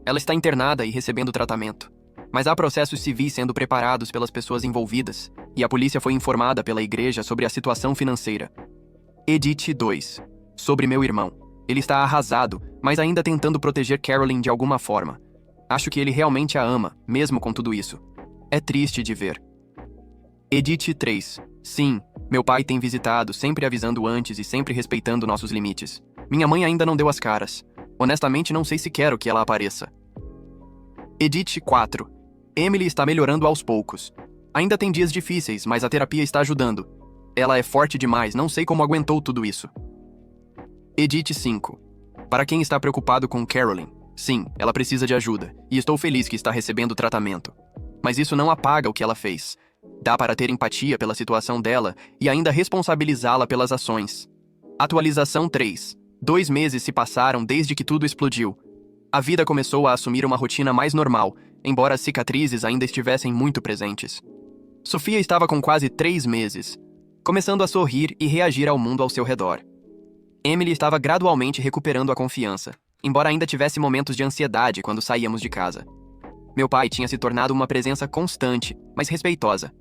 Ela está internada e recebendo tratamento. Mas há processos civis sendo preparados pelas pessoas envolvidas, e a polícia foi informada pela igreja sobre a situação financeira. Edit 2. Sobre meu irmão. Ele está arrasado, mas ainda tentando proteger Carolyn de alguma forma. Acho que ele realmente a ama, mesmo com tudo isso. É triste de ver. Edit 3. Sim, meu pai tem visitado, sempre avisando antes e sempre respeitando nossos limites. Minha mãe ainda não deu as caras. Honestamente, não sei se quero que ela apareça. Edit 4. Emily está melhorando aos poucos. Ainda tem dias difíceis, mas a terapia está ajudando. Ela é forte demais, não sei como aguentou tudo isso. Edit 5. Para quem está preocupado com Carolyn, sim, ela precisa de ajuda, e estou feliz que está recebendo tratamento. Mas isso não apaga o que ela fez. Dá para ter empatia pela situação dela e ainda responsabilizá-la pelas ações. Atualização 3. 2 meses se passaram desde que tudo explodiu. A vida começou a assumir uma rotina mais normal, embora as cicatrizes ainda estivessem muito presentes. Sofia estava com quase 3 meses, começando a sorrir e reagir ao mundo ao seu redor. Emily estava gradualmente recuperando a confiança, embora ainda tivesse momentos de ansiedade quando saíamos de casa. Meu pai tinha se tornado uma presença constante, mas respeitosa.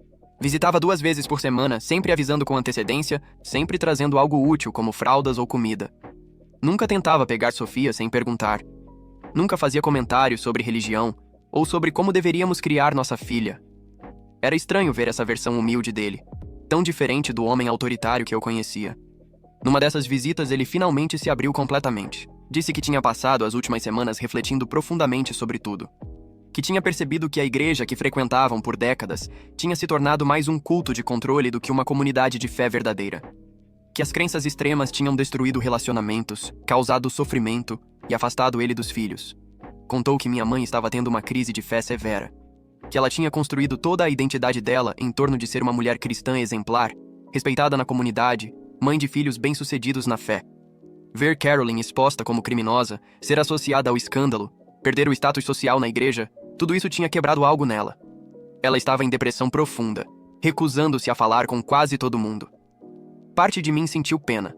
Visitava 2 vezes por semana, sempre avisando com antecedência, sempre trazendo algo útil como fraldas ou comida. Nunca tentava pegar Sofia sem perguntar. Nunca fazia comentários sobre religião ou sobre como deveríamos criar nossa filha. Era estranho ver essa versão humilde dele, tão diferente do homem autoritário que eu conhecia. Numa dessas visitas, ele finalmente se abriu completamente. Disse que tinha passado as últimas semanas refletindo profundamente sobre tudo. Que tinha percebido que a igreja que frequentavam por décadas tinha se tornado mais um culto de controle do que uma comunidade de fé verdadeira. Que as crenças extremas tinham destruído relacionamentos, causado sofrimento e afastado ele dos filhos. Contou que minha mãe estava tendo uma crise de fé severa. Que ela tinha construído toda a identidade dela em torno de ser uma mulher cristã exemplar, respeitada na comunidade, mãe de filhos bem-sucedidos na fé. Ver Carolyn exposta como criminosa, ser associada ao escândalo, perder o status social na igreja, tudo isso tinha quebrado algo nela. Ela estava em depressão profunda, recusando-se a falar com quase todo mundo. Parte de mim sentiu pena.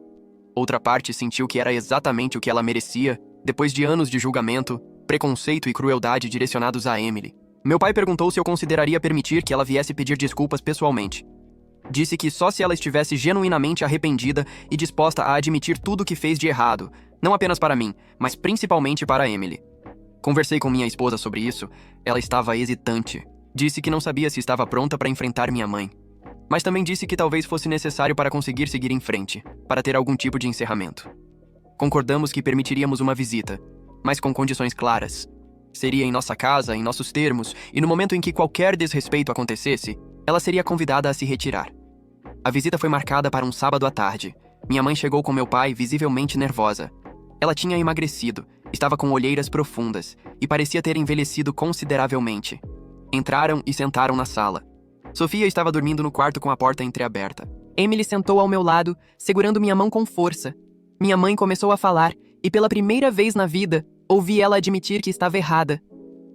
Outra parte sentiu que era exatamente o que ela merecia, depois de anos de julgamento, preconceito e crueldade direcionados a Emily. Meu pai perguntou se eu consideraria permitir que ela viesse pedir desculpas pessoalmente. Disse que só se ela estivesse genuinamente arrependida e disposta a admitir tudo o que fez de errado, não apenas para mim, mas principalmente para Emily. Conversei com minha esposa sobre isso, ela estava hesitante. Disse que não sabia se estava pronta para enfrentar minha mãe. Mas também disse que talvez fosse necessário para conseguir seguir em frente, para ter algum tipo de encerramento. Concordamos que permitiríamos uma visita, mas com condições claras. Seria em nossa casa, em nossos termos, e no momento em que qualquer desrespeito acontecesse, ela seria convidada a se retirar. A visita foi marcada para um sábado à tarde. Minha mãe chegou com meu pai visivelmente nervosa. Ela tinha emagrecido, estava com olheiras profundas e parecia ter envelhecido consideravelmente. Entraram e sentaram na sala. Sofia estava dormindo no quarto com a porta entreaberta. Emily sentou ao meu lado, segurando minha mão com força. Minha mãe começou a falar, e pela primeira vez na vida, ouvi ela admitir que estava errada.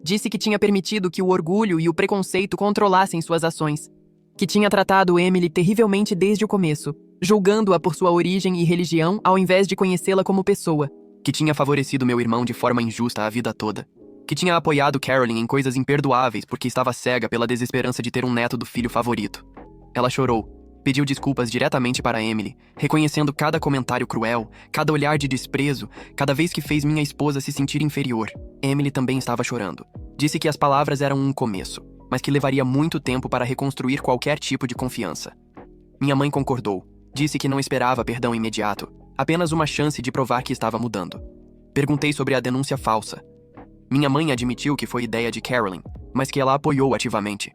Disse que tinha permitido que o orgulho e o preconceito controlassem suas ações. Que tinha tratado Emily terrivelmente desde o começo, julgando-a por sua origem e religião ao invés de conhecê-la como pessoa. Que tinha favorecido meu irmão de forma injusta a vida toda. Que tinha apoiado Carolyn em coisas imperdoáveis porque estava cega pela desesperança de ter um neto do filho favorito. Ela chorou, pediu desculpas diretamente para Emily, reconhecendo cada comentário cruel, cada olhar de desprezo, cada vez que fez minha esposa se sentir inferior. Emily também estava chorando. Disse que as palavras eram um começo, mas que levaria muito tempo para reconstruir qualquer tipo de confiança. Minha mãe concordou. Disse que não esperava perdão imediato, apenas uma chance de provar que estava mudando. Perguntei sobre a denúncia falsa. Minha mãe admitiu que foi ideia de Carolyn, mas que ela apoiou ativamente.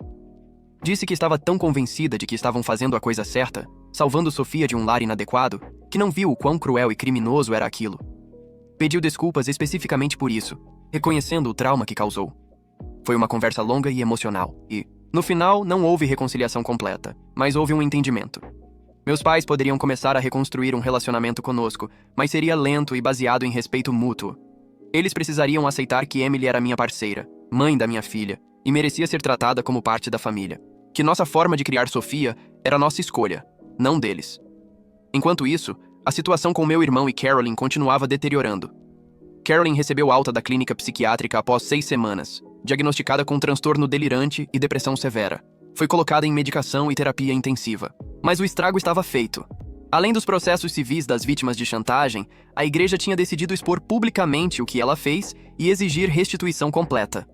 Disse que estava tão convencida de que estavam fazendo a coisa certa, salvando Sofia de um lar inadequado, que não viu o quão cruel e criminoso era aquilo. Pediu desculpas especificamente por isso, reconhecendo o trauma que causou. Foi uma conversa longa e emocional, e, no final, não houve reconciliação completa, mas houve um entendimento. Meus pais poderiam começar a reconstruir um relacionamento conosco, mas seria lento e baseado em respeito mútuo. Eles precisariam aceitar que Emily era minha parceira, mãe da minha filha, e merecia ser tratada como parte da família. Que nossa forma de criar Sofia Era nossa escolha, não deles. Enquanto isso, a situação com meu irmão e Carolyn continuava deteriorando. Carolyn recebeu alta da clínica psiquiátrica após 6 semanas, diagnosticada com transtorno delirante e depressão severa. Foi colocada em medicação e terapia intensiva. Mas o estrago estava feito. Além dos processos civis das vítimas de chantagem, a igreja tinha decidido expor publicamente o que ela fez e exigir restituição completa.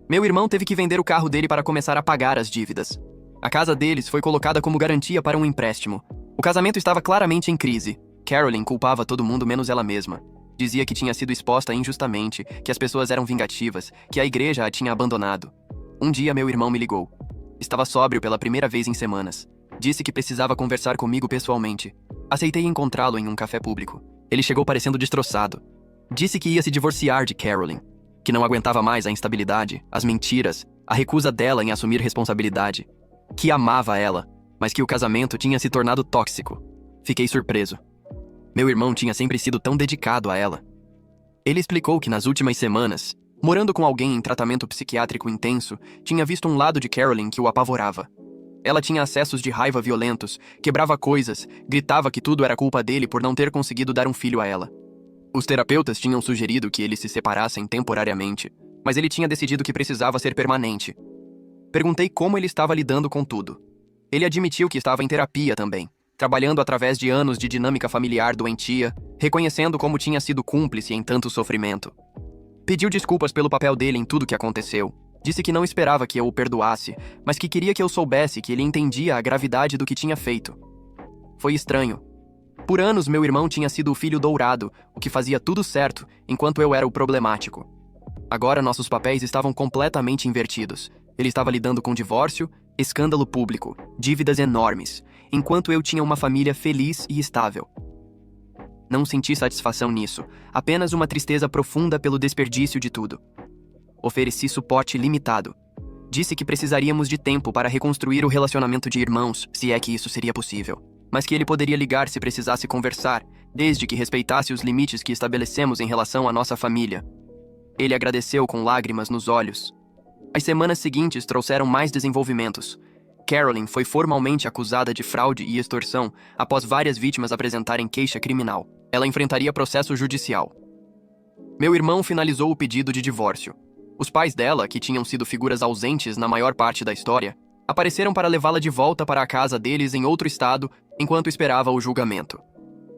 Meu irmão teve que vender o carro dele para começar a pagar as dívidas. A casa deles foi colocada como garantia para um empréstimo. O casamento estava claramente em crise. Carolyn culpava todo mundo menos ela mesma. Dizia que tinha sido exposta injustamente, que as pessoas eram vingativas, que a igreja a tinha abandonado. Um dia meu irmão me ligou. Estava sóbrio pela primeira vez em semanas. Disse que precisava conversar comigo pessoalmente. Aceitei encontrá-lo em um café público. Ele chegou parecendo destroçado. Disse que ia se divorciar de Carolyn, que não aguentava mais a instabilidade, as mentiras, a recusa dela em assumir responsabilidade, que amava ela, mas que o casamento tinha se tornado tóxico. Fiquei surpreso. Meu irmão tinha sempre sido tão dedicado a ela. Ele explicou que nas últimas semanas, morando com alguém em tratamento psiquiátrico intenso, tinha visto um lado de Carolyn que o apavorava. Ela tinha acessos de raiva violentos, quebrava coisas, gritava que tudo era culpa dele por não ter conseguido dar um filho a ela. Os terapeutas tinham sugerido que eles se separassem temporariamente, mas ele tinha decidido que precisava ser permanente. Perguntei como ele estava lidando com tudo. Ele admitiu que estava em terapia também, trabalhando através de anos de dinâmica familiar doentia, reconhecendo como tinha sido cúmplice em tanto sofrimento. Pediu desculpas pelo papel dele em tudo que aconteceu. Disse que não esperava que eu o perdoasse, mas que queria que eu soubesse que ele entendia a gravidade do que tinha feito. Foi estranho. Por anos, meu irmão tinha sido o filho dourado, o que fazia tudo certo, enquanto eu era o problemático. Agora nossos papéis estavam completamente invertidos. Ele estava lidando com divórcio, escândalo público, dívidas enormes, enquanto eu tinha uma família feliz e estável. Não senti satisfação nisso, apenas uma tristeza profunda pelo desperdício de tudo. Ofereci suporte limitado. Disse que precisaríamos de tempo para reconstruir o relacionamento de irmãos, se é que isso seria possível. Mas que ele poderia ligar se precisasse conversar, desde que respeitasse os limites que estabelecemos em relação à nossa família. Ele agradeceu com lágrimas nos olhos. As semanas seguintes trouxeram mais desenvolvimentos. Carolyn foi formalmente acusada de fraude e extorsão após várias vítimas apresentarem queixa criminal. Ela enfrentaria processo judicial. Meu irmão finalizou o pedido de divórcio. Os pais dela, que tinham sido figuras ausentes na maior parte da história, apareceram para levá-la de volta para a casa deles em outro estado enquanto esperava o julgamento.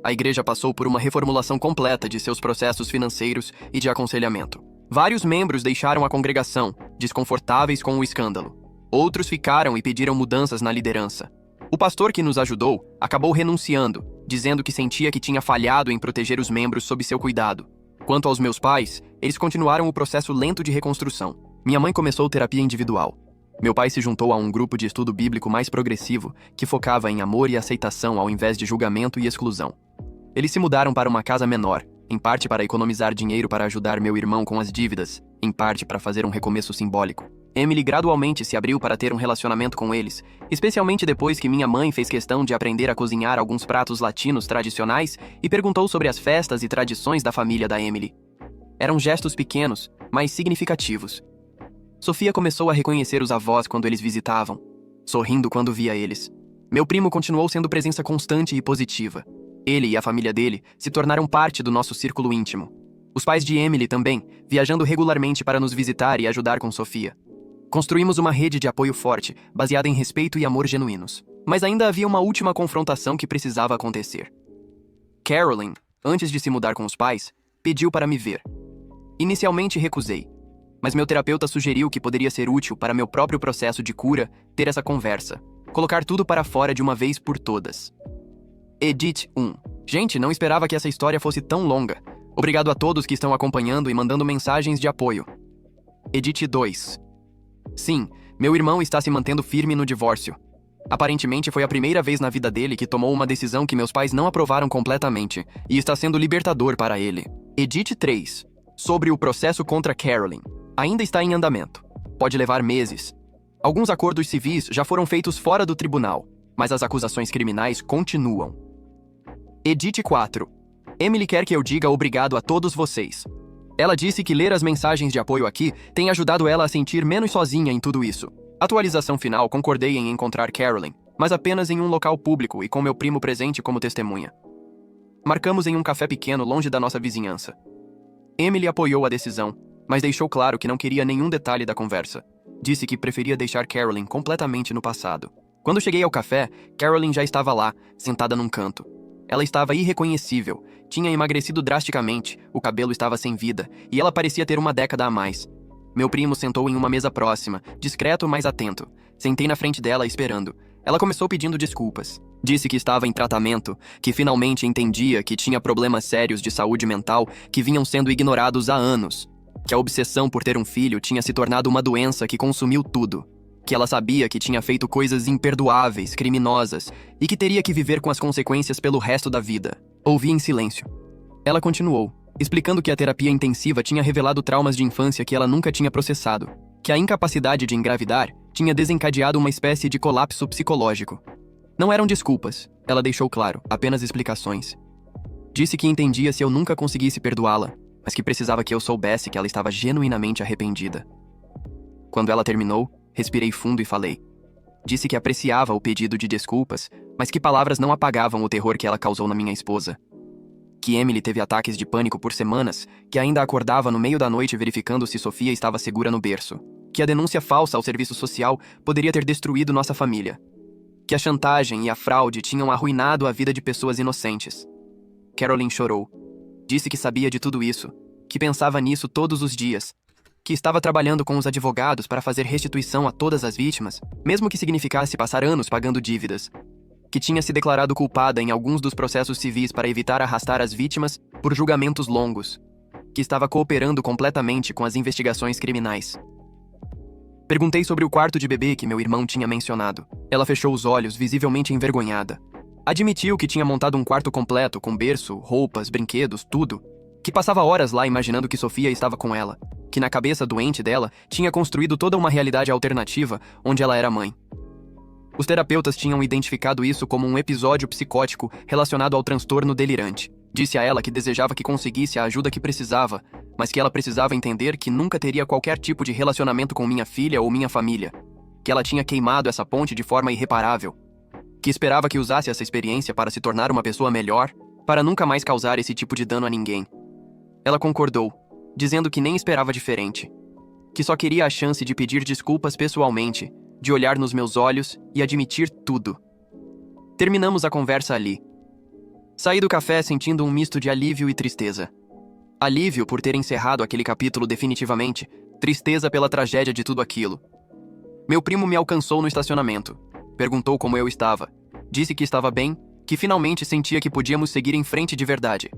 A igreja passou por uma reformulação completa de seus processos financeiros e de aconselhamento. Vários membros deixaram a congregação, desconfortáveis com o escândalo. Outros ficaram e pediram mudanças na liderança. O pastor que nos ajudou acabou renunciando, dizendo que sentia que tinha falhado em proteger os membros sob seu cuidado. Quanto aos meus pais, eles continuaram o processo lento de reconstrução. Minha mãe começou terapia individual. Meu pai se juntou a um grupo de estudo bíblico mais progressivo, que focava em amor e aceitação ao invés de julgamento e exclusão. Eles se mudaram para uma casa menor, em parte para economizar dinheiro para ajudar meu irmão com as dívidas, em parte para fazer um recomeço simbólico. Emily gradualmente se abriu para ter um relacionamento com eles, especialmente depois que minha mãe fez questão de aprender a cozinhar alguns pratos latinos tradicionais e perguntou sobre as festas e tradições da família da Emily. Eram gestos pequenos, mas significativos. Sofia começou a reconhecer os avós quando eles visitavam, sorrindo quando via eles. Meu primo continuou sendo presença constante e positiva. Ele e a família dele se tornaram parte do nosso círculo íntimo. Os pais de Emily também, viajando regularmente para nos visitar e ajudar com Sofia. Construímos uma rede de apoio forte, baseada em respeito e amor genuínos. Mas ainda havia uma última confrontação que precisava acontecer. Carolyn, antes de se mudar com os pais, pediu para me ver. Inicialmente recusei, mas meu terapeuta sugeriu que poderia ser útil para meu próprio processo de cura ter essa conversa, colocar tudo para fora de uma vez por todas. Edit 1. Gente, não esperava que essa história fosse tão longa. Obrigado a todos que estão acompanhando e mandando mensagens de apoio. Edit 2. Sim, meu irmão está se mantendo firme no divórcio. Aparentemente foi a primeira vez na vida dele que tomou uma decisão que meus pais não aprovaram completamente, e está sendo libertador para ele. Edit 3. Sobre o processo contra Carolyn. Ainda está em andamento. Pode levar meses. Alguns acordos civis já foram feitos fora do tribunal, mas as acusações criminais continuam. Edit 4. Emily quer que eu diga obrigado a todos vocês. Ela disse que ler as mensagens de apoio aqui tem ajudado ela a sentir menos sozinha em tudo isso. Atualização final, concordei em encontrar Carolyn. mas apenas em um local público e com meu primo presente como testemunha. Marcamos em um café pequeno longe da nossa vizinhança. Emily apoiou a decisão, mas deixou claro que não queria nenhum detalhe da conversa. Disse que preferia deixar Carolyn completamente no passado. Quando cheguei ao café, Carolyn já estava lá, sentada num canto. Ela estava irreconhecível, tinha emagrecido drasticamente, o cabelo estava sem vida, e ela parecia ter uma década a mais. Meu primo sentou em uma mesa próxima, discreto, mas atento. Sentei na frente dela, esperando. Ela começou pedindo desculpas. Disse que estava em tratamento, que finalmente entendia que tinha problemas sérios de saúde mental que vinham sendo ignorados há anos. Que a obsessão por ter um filho tinha se tornado uma doença que consumiu tudo. Que ela sabia que tinha feito coisas imperdoáveis, criminosas, e que teria que viver com as consequências pelo resto da vida. Ouvi em silêncio. Ela continuou, explicando que a terapia intensiva tinha revelado traumas de infância que ela nunca tinha processado. Que a incapacidade de engravidar tinha desencadeado uma espécie de colapso psicológico. Não eram desculpas, ela deixou claro, apenas explicações. Disse que entendia se eu nunca conseguisse perdoá-la, mas que precisava que eu soubesse que ela estava genuinamente arrependida. Quando ela terminou, respirei fundo e falei. Disse que apreciava o pedido de desculpas, mas que palavras não apagavam o terror que ela causou na minha esposa. Que Emily teve ataques de pânico por semanas, que ainda acordava no meio da noite verificando se Sofia estava segura no berço. Que a denúncia falsa ao serviço social poderia ter destruído nossa família. Que a chantagem e a fraude tinham arruinado a vida de pessoas inocentes. Carolyn chorou. Disse que sabia de tudo isso, que pensava nisso todos os dias, que estava trabalhando com os advogados para fazer restituição a todas as vítimas, mesmo que significasse passar anos pagando dívidas. Que tinha se declarado culpada em alguns dos processos civis para evitar arrastar as vítimas por julgamentos longos. Que estava cooperando completamente com as investigações criminais. Perguntei sobre o quarto de bebê que meu irmão tinha mencionado. Ela fechou os olhos, visivelmente envergonhada. Admitiu que tinha montado um quarto completo, com berço, roupas, brinquedos, tudo. Que passava horas lá imaginando que Sofia estava com ela. Que na cabeça doente dela, tinha construído toda uma realidade alternativa, onde ela era mãe. Os terapeutas tinham identificado isso como um episódio psicótico relacionado ao transtorno delirante. Disse a ela que desejava que conseguisse a ajuda que precisava, mas que ela precisava entender que nunca teria qualquer tipo de relacionamento com minha filha ou minha família. Que ela tinha queimado essa ponte de forma irreparável. Que esperava que usasse essa experiência para se tornar uma pessoa melhor, para nunca mais causar esse tipo de dano a ninguém. Ela concordou, dizendo que nem esperava diferente. Que só queria a chance de pedir desculpas pessoalmente, de olhar nos meus olhos e admitir tudo. Terminamos a conversa ali. Saí do café sentindo um misto de alívio e tristeza. Alívio por ter encerrado aquele capítulo definitivamente, tristeza pela tragédia de tudo aquilo. Meu primo me alcançou no estacionamento. Perguntou como eu estava. Disse que estava bem, que finalmente sentia que podíamos seguir em frente de verdade.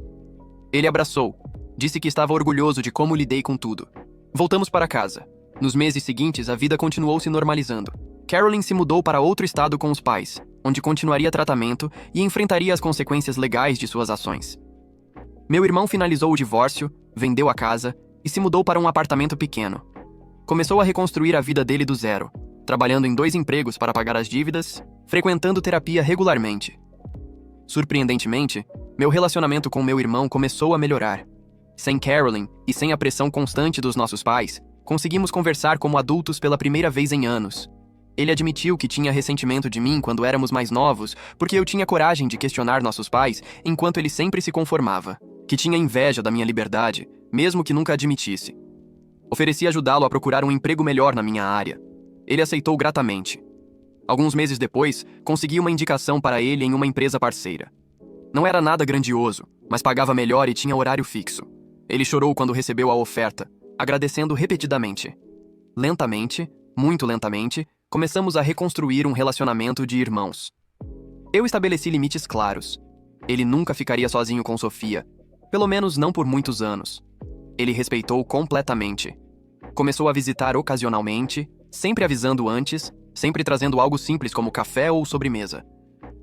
Ele abraçou. Disse que estava orgulhoso de como lidei com tudo. Voltamos para casa. Nos meses seguintes, a vida continuou se normalizando. Carolyn se mudou para outro estado com os pais, onde continuaria tratamento e enfrentaria as consequências legais de suas ações. Meu irmão finalizou o divórcio, vendeu a casa e se mudou para um apartamento pequeno. Começou a reconstruir a vida dele do zero, trabalhando em 2 empregos para pagar as dívidas, frequentando terapia regularmente. Surpreendentemente, meu relacionamento com meu irmão começou a melhorar. Sem Carolyn e sem a pressão constante dos nossos pais, conseguimos conversar como adultos pela primeira vez em anos. Ele admitiu que tinha ressentimento de mim quando éramos mais novos, porque eu tinha coragem de questionar nossos pais, enquanto ele sempre se conformava. Que tinha inveja da minha liberdade, mesmo que nunca admitisse. Ofereci ajudá-lo a procurar um emprego melhor na minha área. Ele aceitou gratamente. Alguns meses depois, consegui uma indicação para ele em uma empresa parceira. Não era nada grandioso, mas pagava melhor e tinha horário fixo. Ele chorou quando recebeu a oferta, agradecendo repetidamente. Lentamente, muito lentamente, começamos a reconstruir um relacionamento de irmãos. Eu estabeleci limites claros. Ele nunca ficaria sozinho com Sofia, pelo menos não por muitos anos. Ele respeitou completamente. Começou a visitar ocasionalmente, sempre avisando antes, sempre trazendo algo simples como café ou sobremesa.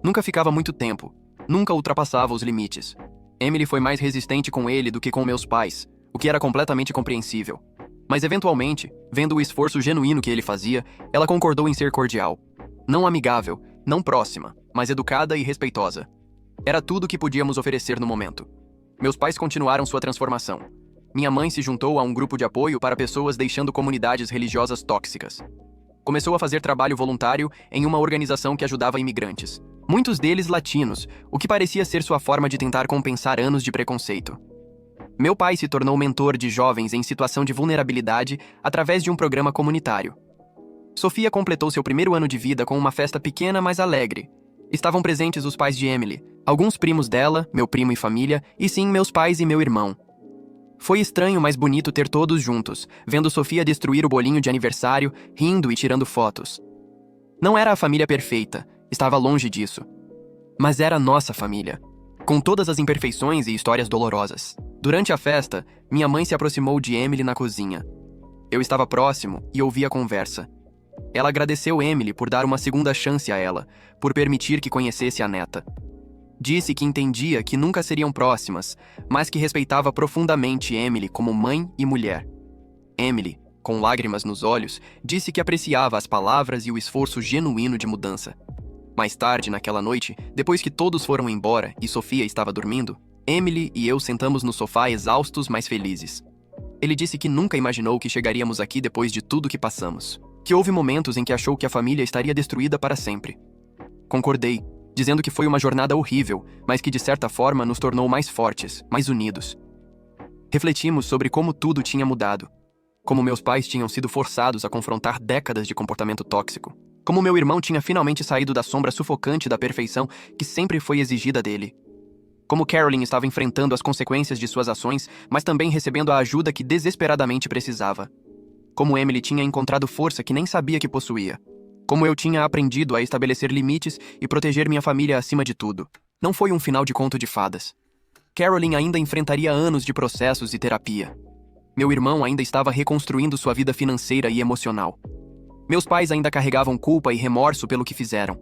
Nunca ficava muito tempo, nunca ultrapassava os limites. Emily foi mais resistente com ele do que com meus pais, o que era completamente compreensível. Mas eventualmente, vendo o esforço genuíno que ele fazia, ela concordou em ser cordial. Não amigável, não próxima, mas educada e respeitosa. Era tudo o que podíamos oferecer no momento. Meus pais continuaram sua transformação. Minha mãe se juntou a um grupo de apoio para pessoas deixando comunidades religiosas tóxicas. Começou a fazer trabalho voluntário em uma organização que ajudava imigrantes, muitos deles latinos, o que parecia ser sua forma de tentar compensar anos de preconceito. Meu pai se tornou mentor de jovens em situação de vulnerabilidade através de um programa comunitário. Sofia completou seu primeiro ano de vida com uma festa pequena, mas alegre. Estavam presentes os pais de Emily, alguns primos dela, meu primo e família, e sim, meus pais e meu irmão. Foi estranho, mas bonito ter todos juntos, vendo Sofia destruir o bolinho de aniversário, rindo e tirando fotos. Não era a família perfeita, estava longe disso. Mas era a nossa família, com todas as imperfeições e histórias dolorosas. Durante a festa, minha mãe se aproximou de Emily na cozinha. Eu estava próximo e ouvi a conversa. Ela agradeceu Emily por dar uma segunda chance a ela, por permitir que conhecesse a neta. Disse que entendia que nunca seriam próximas, mas que respeitava profundamente Emily como mãe e mulher. Emily, com lágrimas nos olhos, disse que apreciava as palavras e o esforço genuíno de mudança. Mais tarde, naquela noite, depois que todos foram embora e Sofia estava dormindo, Emily e eu sentamos no sofá exaustos, mas felizes. Ele disse que nunca imaginou que chegaríamos aqui depois de tudo que passamos, que houve momentos em que achou que a família estaria destruída para sempre. Concordei, dizendo que foi uma jornada horrível, mas que de certa forma nos tornou mais fortes, mais unidos. Refletimos sobre como tudo tinha mudado. Como meus pais tinham sido forçados a confrontar décadas de comportamento tóxico. Como meu irmão tinha finalmente saído da sombra sufocante da perfeição que sempre foi exigida dele. Como Carolyn estava enfrentando as consequências de suas ações, mas também recebendo a ajuda que desesperadamente precisava. Como Emily tinha encontrado força que nem sabia que possuía. Como eu tinha aprendido a estabelecer limites e proteger minha família acima de tudo. Não foi um final de conto de fadas. Carolyn ainda enfrentaria anos de processos e terapia. Meu irmão ainda estava reconstruindo sua vida financeira e emocional. Meus pais ainda carregavam culpa e remorso pelo que fizeram.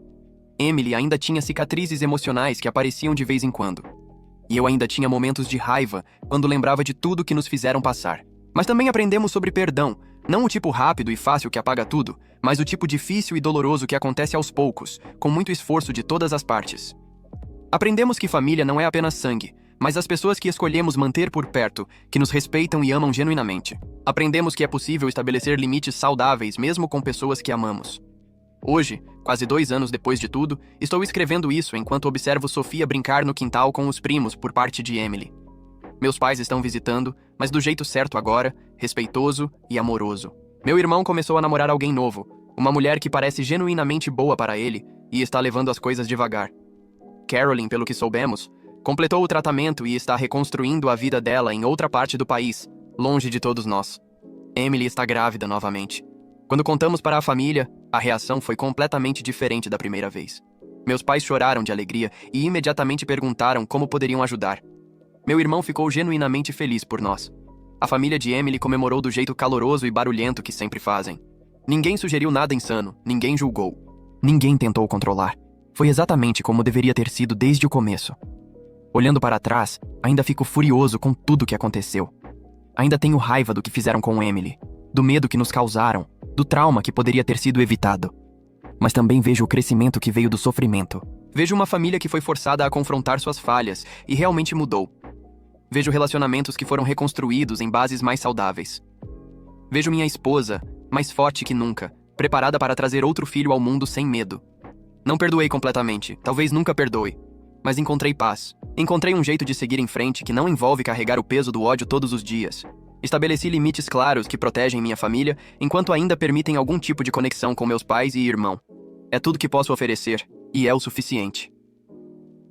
Emily ainda tinha cicatrizes emocionais que apareciam de vez em quando. E eu ainda tinha momentos de raiva quando lembrava de tudo que nos fizeram passar. Mas também aprendemos sobre perdão, não o tipo rápido e fácil que apaga tudo, mas o tipo difícil e doloroso que acontece aos poucos, com muito esforço de todas as partes. Aprendemos que família não é apenas sangue, mas as pessoas que escolhemos manter por perto, que nos respeitam e amam genuinamente. Aprendemos que é possível estabelecer limites saudáveis mesmo com pessoas que amamos. Hoje, quase 2 anos depois de tudo, estou escrevendo isso enquanto observo Sofia brincar no quintal com os primos por parte de Emily. Meus pais estão visitando, mas do jeito certo agora, respeitoso e amoroso. Meu irmão começou a namorar alguém novo, uma mulher que parece genuinamente boa para ele e está levando as coisas devagar. Carolyn, pelo que soubemos, completou o tratamento e está reconstruindo a vida dela em outra parte do país, longe de todos nós. Emily está grávida novamente. Quando contamos para a família, a reação foi completamente diferente da primeira vez. Meus pais choraram de alegria e imediatamente perguntaram como poderiam ajudar. Meu irmão ficou genuinamente feliz por nós. A família de Emily comemorou do jeito caloroso e barulhento que sempre fazem. Ninguém sugeriu nada insano, ninguém julgou. Ninguém tentou controlar. Foi exatamente como deveria ter sido desde o começo. Olhando para trás, ainda fico furioso com tudo que aconteceu. Ainda tenho raiva do que fizeram com Emily, do medo que nos causaram, do trauma que poderia ter sido evitado. Mas também vejo o crescimento que veio do sofrimento. Vejo uma família que foi forçada a confrontar suas falhas e realmente mudou. Vejo relacionamentos que foram reconstruídos em bases mais saudáveis. Vejo minha esposa, mais forte que nunca, preparada para trazer outro filho ao mundo sem medo. Não perdoei completamente, talvez nunca perdoe. Mas encontrei paz. Encontrei um jeito de seguir em frente que não envolve carregar o peso do ódio todos os dias. Estabeleci limites claros que protegem minha família, enquanto ainda permitem algum tipo de conexão com meus pais e irmão. É tudo que posso oferecer, e é o suficiente.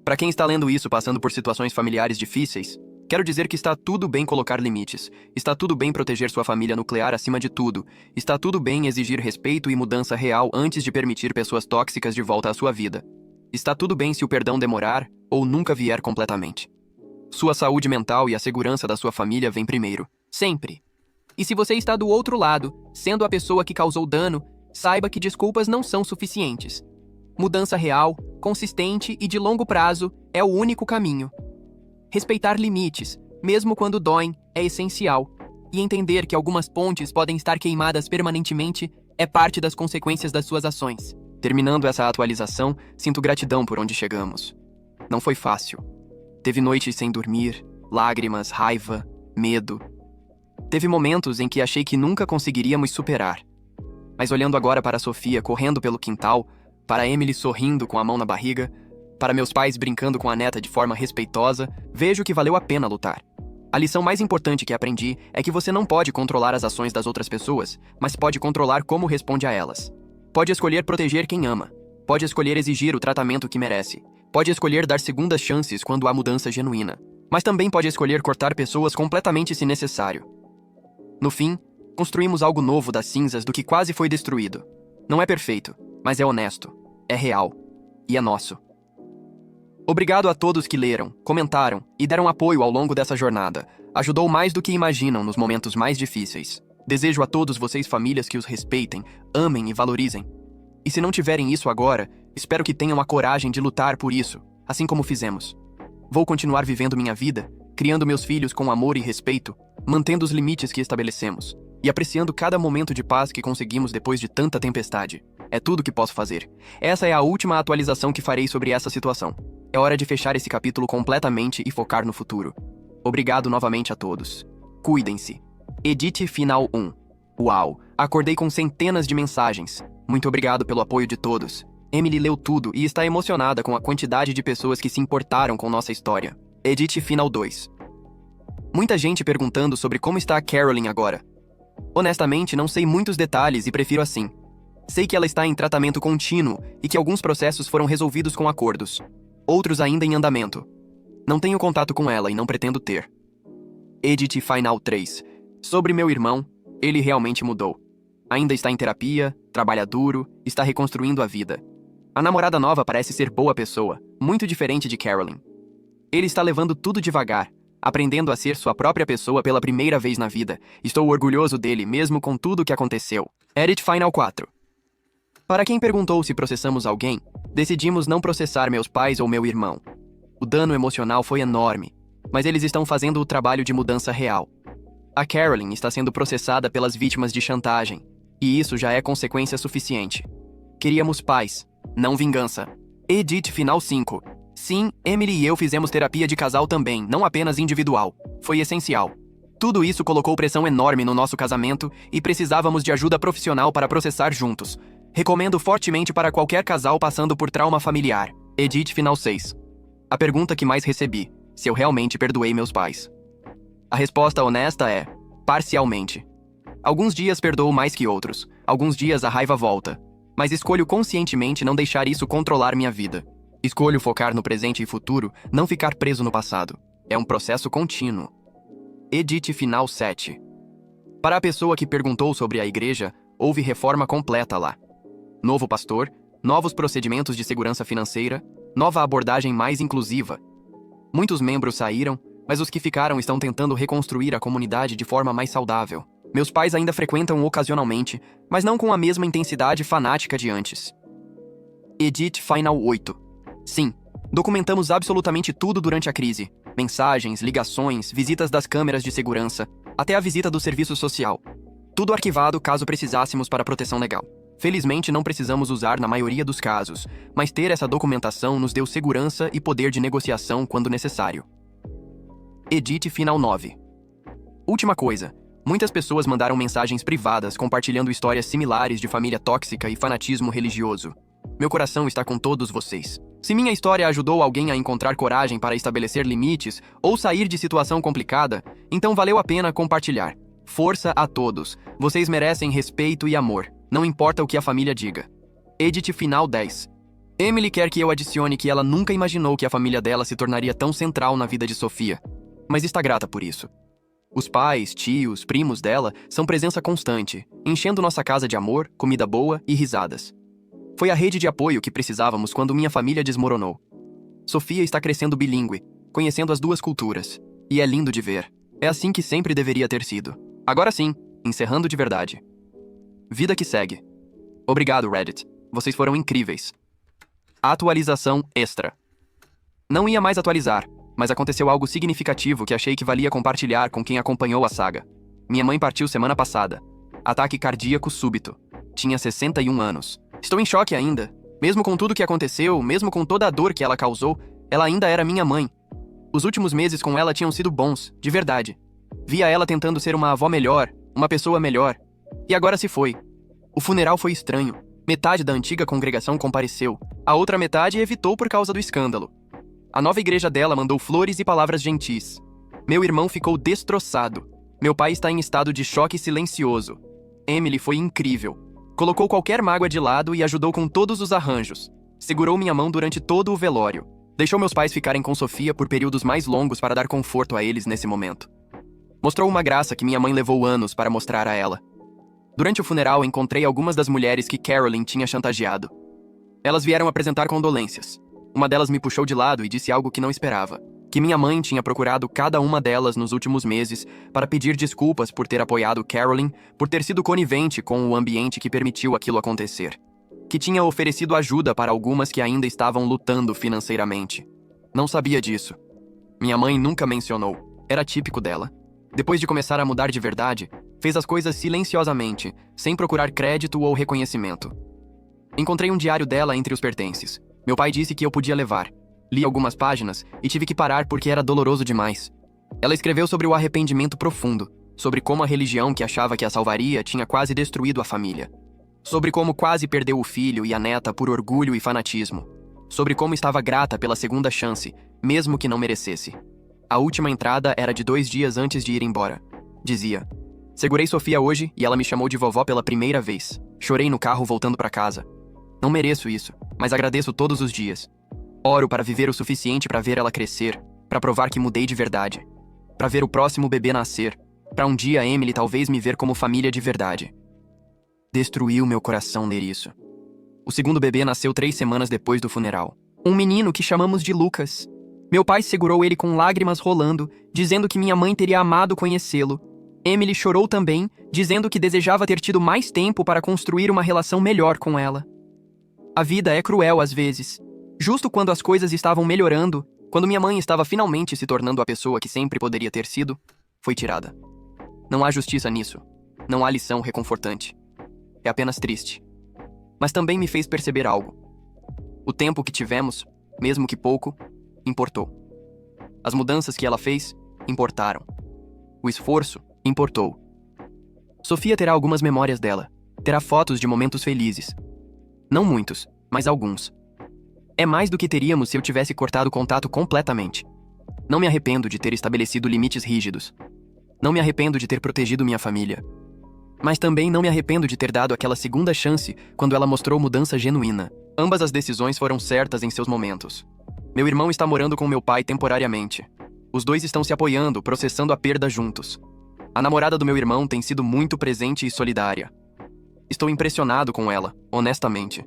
Para quem está lendo isso passando por situações familiares difíceis, quero dizer que está tudo bem colocar limites, está tudo bem proteger sua família nuclear acima de tudo, está tudo bem exigir respeito e mudança real antes de permitir pessoas tóxicas de volta à sua vida. Está tudo bem se o perdão demorar ou nunca vier completamente. Sua saúde mental e a segurança da sua família vem primeiro. Sempre. E se você está do outro lado, sendo a pessoa que causou dano, saiba que desculpas não são suficientes. Mudança real, consistente e de longo prazo é o único caminho. Respeitar limites, mesmo quando doem, é essencial. E entender que algumas pontes podem estar queimadas permanentemente é parte das consequências das suas ações. Terminando essa atualização, sinto gratidão por onde chegamos. Não foi fácil. Teve noites sem dormir, lágrimas, raiva, medo. Teve momentos em que achei que nunca conseguiríamos superar. Mas olhando agora para Sofia correndo pelo quintal, para Emily sorrindo com a mão na barriga, para meus pais brincando com a neta de forma respeitosa, vejo que valeu a pena lutar. A lição mais importante que aprendi é que você não pode controlar as ações das outras pessoas, mas pode controlar como responde a elas. Pode escolher proteger quem ama. Pode escolher exigir o tratamento que merece. Pode escolher dar segundas chances quando há mudança genuína. Mas também pode escolher cortar pessoas completamente se necessário. No fim, construímos algo novo das cinzas do que quase foi destruído. Não é perfeito, mas é honesto, é real e é nosso. Obrigado a todos que leram, comentaram e deram apoio ao longo dessa jornada. Ajudou mais do que imaginam nos momentos mais difíceis. Desejo a todos vocês famílias que os respeitem, amem e valorizem. E se não tiverem isso agora, espero que tenham a coragem de lutar por isso, assim como fizemos. Vou continuar vivendo minha vida, criando meus filhos com amor e respeito, mantendo os limites que estabelecemos e apreciando cada momento de paz que conseguimos depois de tanta tempestade. É tudo que posso fazer. Essa é a última atualização que farei sobre essa situação. É hora de fechar esse capítulo completamente e focar no futuro. Obrigado novamente a todos. Cuidem-se. Edit Final 1. Uau! Acordei com centenas de mensagens. Muito obrigado pelo apoio de todos. Emily leu tudo e está emocionada com a quantidade de pessoas que se importaram com nossa história. Edit Final 2. Muita gente perguntando sobre como está a Caroline agora. Honestamente, não sei muitos detalhes e prefiro assim. Sei que ela está em tratamento contínuo e que alguns processos foram resolvidos com acordos. Outros ainda em andamento. Não tenho contato com ela e não pretendo ter. Edit Final 3. Sobre meu irmão, ele realmente mudou. Ainda está em terapia, trabalha duro, está reconstruindo a vida. A namorada nova parece ser boa pessoa, muito diferente de Caroline. Ele está levando tudo devagar, aprendendo a ser sua própria pessoa pela primeira vez na vida. Estou orgulhoso dele, mesmo com tudo o que aconteceu. Edit Final 4. Para quem perguntou se processamos alguém, decidimos não processar meus pais ou meu irmão. O dano emocional foi enorme, mas eles estão fazendo o trabalho de mudança real. A Caroline está sendo processada pelas vítimas de chantagem, e isso já é consequência suficiente. Queríamos paz, não vingança. Edit Final 5. Sim, Emily e eu fizemos terapia de casal também, não apenas individual. Foi essencial. Tudo isso colocou pressão enorme no nosso casamento e precisávamos de ajuda profissional para processar juntos. Recomendo fortemente para qualquer casal passando por trauma familiar. Edit Final 6. A pergunta que mais recebi: se eu realmente perdoei meus pais. A resposta honesta é: parcialmente. Alguns dias perdoo mais que outros, alguns dias a raiva volta. Mas escolho conscientemente não deixar isso controlar minha vida. Escolho focar no presente e futuro, não ficar preso no passado. É um processo contínuo. Edit Final 7. Para a pessoa que perguntou sobre a igreja, houve reforma completa lá. Novo pastor, novos procedimentos de segurança financeira, nova abordagem mais inclusiva. Muitos membros saíram, mas os que ficaram estão tentando reconstruir a comunidade de forma mais saudável. Meus pais ainda frequentam ocasionalmente, mas não com a mesma intensidade fanática de antes. Edit Final 8. Sim, documentamos absolutamente tudo durante a crise. Mensagens, ligações, visitas das câmeras de segurança, até a visita do serviço social. Tudo arquivado caso precisássemos para proteção legal. Felizmente não precisamos usar na maioria dos casos, mas ter essa documentação nos deu segurança e poder de negociação quando necessário. Edit Final 9. Última coisa. Muitas pessoas mandaram mensagens privadas compartilhando histórias similares de família tóxica e fanatismo religioso. Meu coração está com todos vocês. Se minha história ajudou alguém a encontrar coragem para estabelecer limites ou sair de situação complicada, então valeu a pena compartilhar. Força a todos. Vocês merecem respeito e amor. Não importa o que a família diga. Edit Final 10. Emily quer que eu adicione que ela nunca imaginou que a família dela se tornaria tão central na vida de Sofia, mas está grata por isso. Os pais, tios, primos dela são presença constante, enchendo nossa casa de amor, comida boa e risadas. Foi a rede de apoio que precisávamos quando minha família desmoronou. Sofia está crescendo bilíngue, conhecendo as duas culturas. E é lindo de ver. É assim que sempre deveria ter sido. Agora sim, encerrando de verdade. Vida que segue. Obrigado, Reddit. Vocês foram incríveis. Atualização extra. Não ia mais atualizar, mas aconteceu algo significativo que achei que valia compartilhar com quem acompanhou a saga. Minha mãe partiu semana passada. Ataque cardíaco súbito. Tinha 61 anos. Estou em choque ainda. Mesmo com tudo que aconteceu, mesmo com toda a dor que ela causou, ela ainda era minha mãe. Os últimos meses com ela tinham sido bons, de verdade. Via ela tentando ser uma avó melhor, uma pessoa melhor. E agora se foi. O funeral foi estranho. Metade da antiga congregação compareceu, a outra metade evitou por causa do escândalo. A nova igreja dela mandou flores e palavras gentis. Meu irmão ficou destroçado. Meu pai está em estado de choque silencioso. Emily foi incrível. Colocou qualquer mágoa de lado e ajudou com todos os arranjos. Segurou minha mão durante todo o velório. Deixou meus pais ficarem com Sofia por períodos mais longos para dar conforto a eles nesse momento. Mostrou uma graça que minha mãe levou anos para mostrar a ela. Durante o funeral, encontrei algumas das mulheres que Carolyn tinha chantageado. Elas vieram apresentar condolências. Uma delas me puxou de lado e disse algo que não esperava. Que minha mãe tinha procurado cada uma delas nos últimos meses para pedir desculpas por ter apoiado Carolyn, por ter sido conivente com o ambiente que permitiu aquilo acontecer. Que tinha oferecido ajuda para algumas que ainda estavam lutando financeiramente. Não sabia disso. Minha mãe nunca mencionou. Era típico dela. Depois de começar a mudar de verdade, fez as coisas silenciosamente, sem procurar crédito ou reconhecimento. Encontrei um diário dela entre os pertences. Meu pai disse que eu podia levar. Li algumas páginas e tive que parar porque era doloroso demais. Ela escreveu sobre o arrependimento profundo, sobre como a religião que achava que a salvaria tinha quase destruído a família. Sobre como quase perdeu o filho e a neta por orgulho e fanatismo. Sobre como estava grata pela segunda chance, mesmo que não merecesse. A última entrada era de 2 dias antes de ir embora. Dizia: segurei Sofia hoje e ela me chamou de vovó pela primeira vez. Chorei no carro voltando para casa. Não mereço isso, mas agradeço todos os dias. Oro para viver o suficiente para ver ela crescer, para provar que mudei de verdade. Para ver o próximo bebê nascer, para um dia Emily talvez me ver como família de verdade. Destruiu meu coração ler isso. O segundo bebê nasceu 3 semanas depois do funeral. Um menino que chamamos de Lucas. Meu pai segurou ele com lágrimas rolando, dizendo que minha mãe teria amado conhecê-lo. Emily chorou também, dizendo que desejava ter tido mais tempo para construir uma relação melhor com ela. A vida é cruel às vezes. Justo quando as coisas estavam melhorando, quando minha mãe estava finalmente se tornando a pessoa que sempre poderia ter sido, foi tirada. Não há justiça nisso. Não há lição reconfortante. É apenas triste. Mas também me fez perceber algo. O tempo que tivemos, mesmo que pouco, importou. As mudanças que ela fez, importaram. O esforço, importou. Sofia terá algumas memórias dela. Terá fotos de momentos felizes. Não muitos, mas alguns. É mais do que teríamos se eu tivesse cortado o contato completamente. Não me arrependo de ter estabelecido limites rígidos. Não me arrependo de ter protegido minha família. Mas também não me arrependo de ter dado aquela segunda chance quando ela mostrou mudança genuína. Ambas as decisões foram certas em seus momentos. Meu irmão está morando com meu pai temporariamente. Os dois estão se apoiando, processando a perda juntos. A namorada do meu irmão tem sido muito presente e solidária. Estou impressionado com ela, honestamente.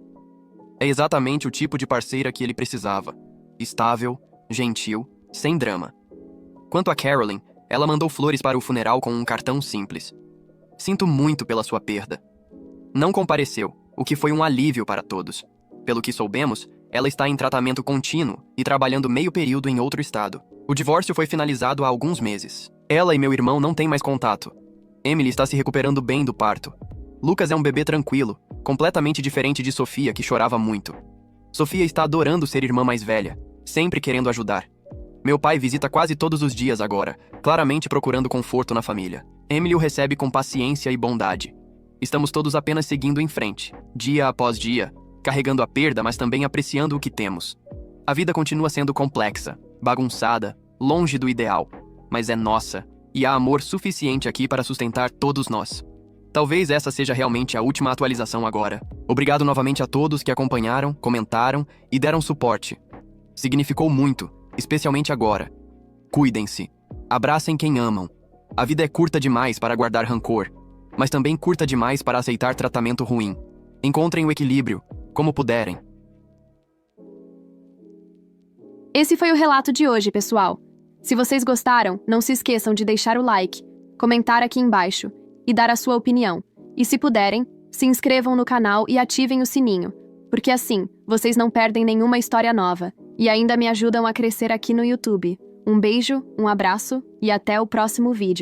É exatamente o tipo de parceira que ele precisava. Estável, gentil, sem drama. Quanto a Carolyn, ela mandou flores para o funeral com um cartão simples. Sinto muito pela sua perda. Não compareceu, o que foi um alívio para todos. Pelo que soubemos, ela está em tratamento contínuo e trabalhando meio período em outro estado. O divórcio foi finalizado há alguns meses. Ela e meu irmão não têm mais contato. Emily está se recuperando bem do parto. Lucas é um bebê tranquilo, completamente diferente de Sofia, que chorava muito. Sofia está adorando ser irmã mais velha, sempre querendo ajudar. Meu pai visita quase todos os dias agora, claramente procurando conforto na família. Emily o recebe com paciência e bondade. Estamos todos apenas seguindo em frente, dia após dia, carregando a perda, mas também apreciando o que temos. A vida continua sendo complexa, bagunçada, longe do ideal, mas é nossa, e há amor suficiente aqui para sustentar todos nós. Talvez essa seja realmente a última atualização agora. Obrigado novamente a todos que acompanharam, comentaram e deram suporte. Significou muito, especialmente agora. Cuidem-se. Abracem quem amam. A vida é curta demais para guardar rancor, mas também curta demais para aceitar tratamento ruim. Encontrem o equilíbrio, como puderem. Esse foi o relato de hoje, pessoal. Se vocês gostaram, não se esqueçam de deixar o like, comentar aqui embaixo e dar a sua opinião. E se puderem, se inscrevam no canal e ativem o sininho, porque assim, vocês não perdem nenhuma história nova e ainda me ajudam a crescer aqui no YouTube. Um beijo, um abraço e até o próximo vídeo.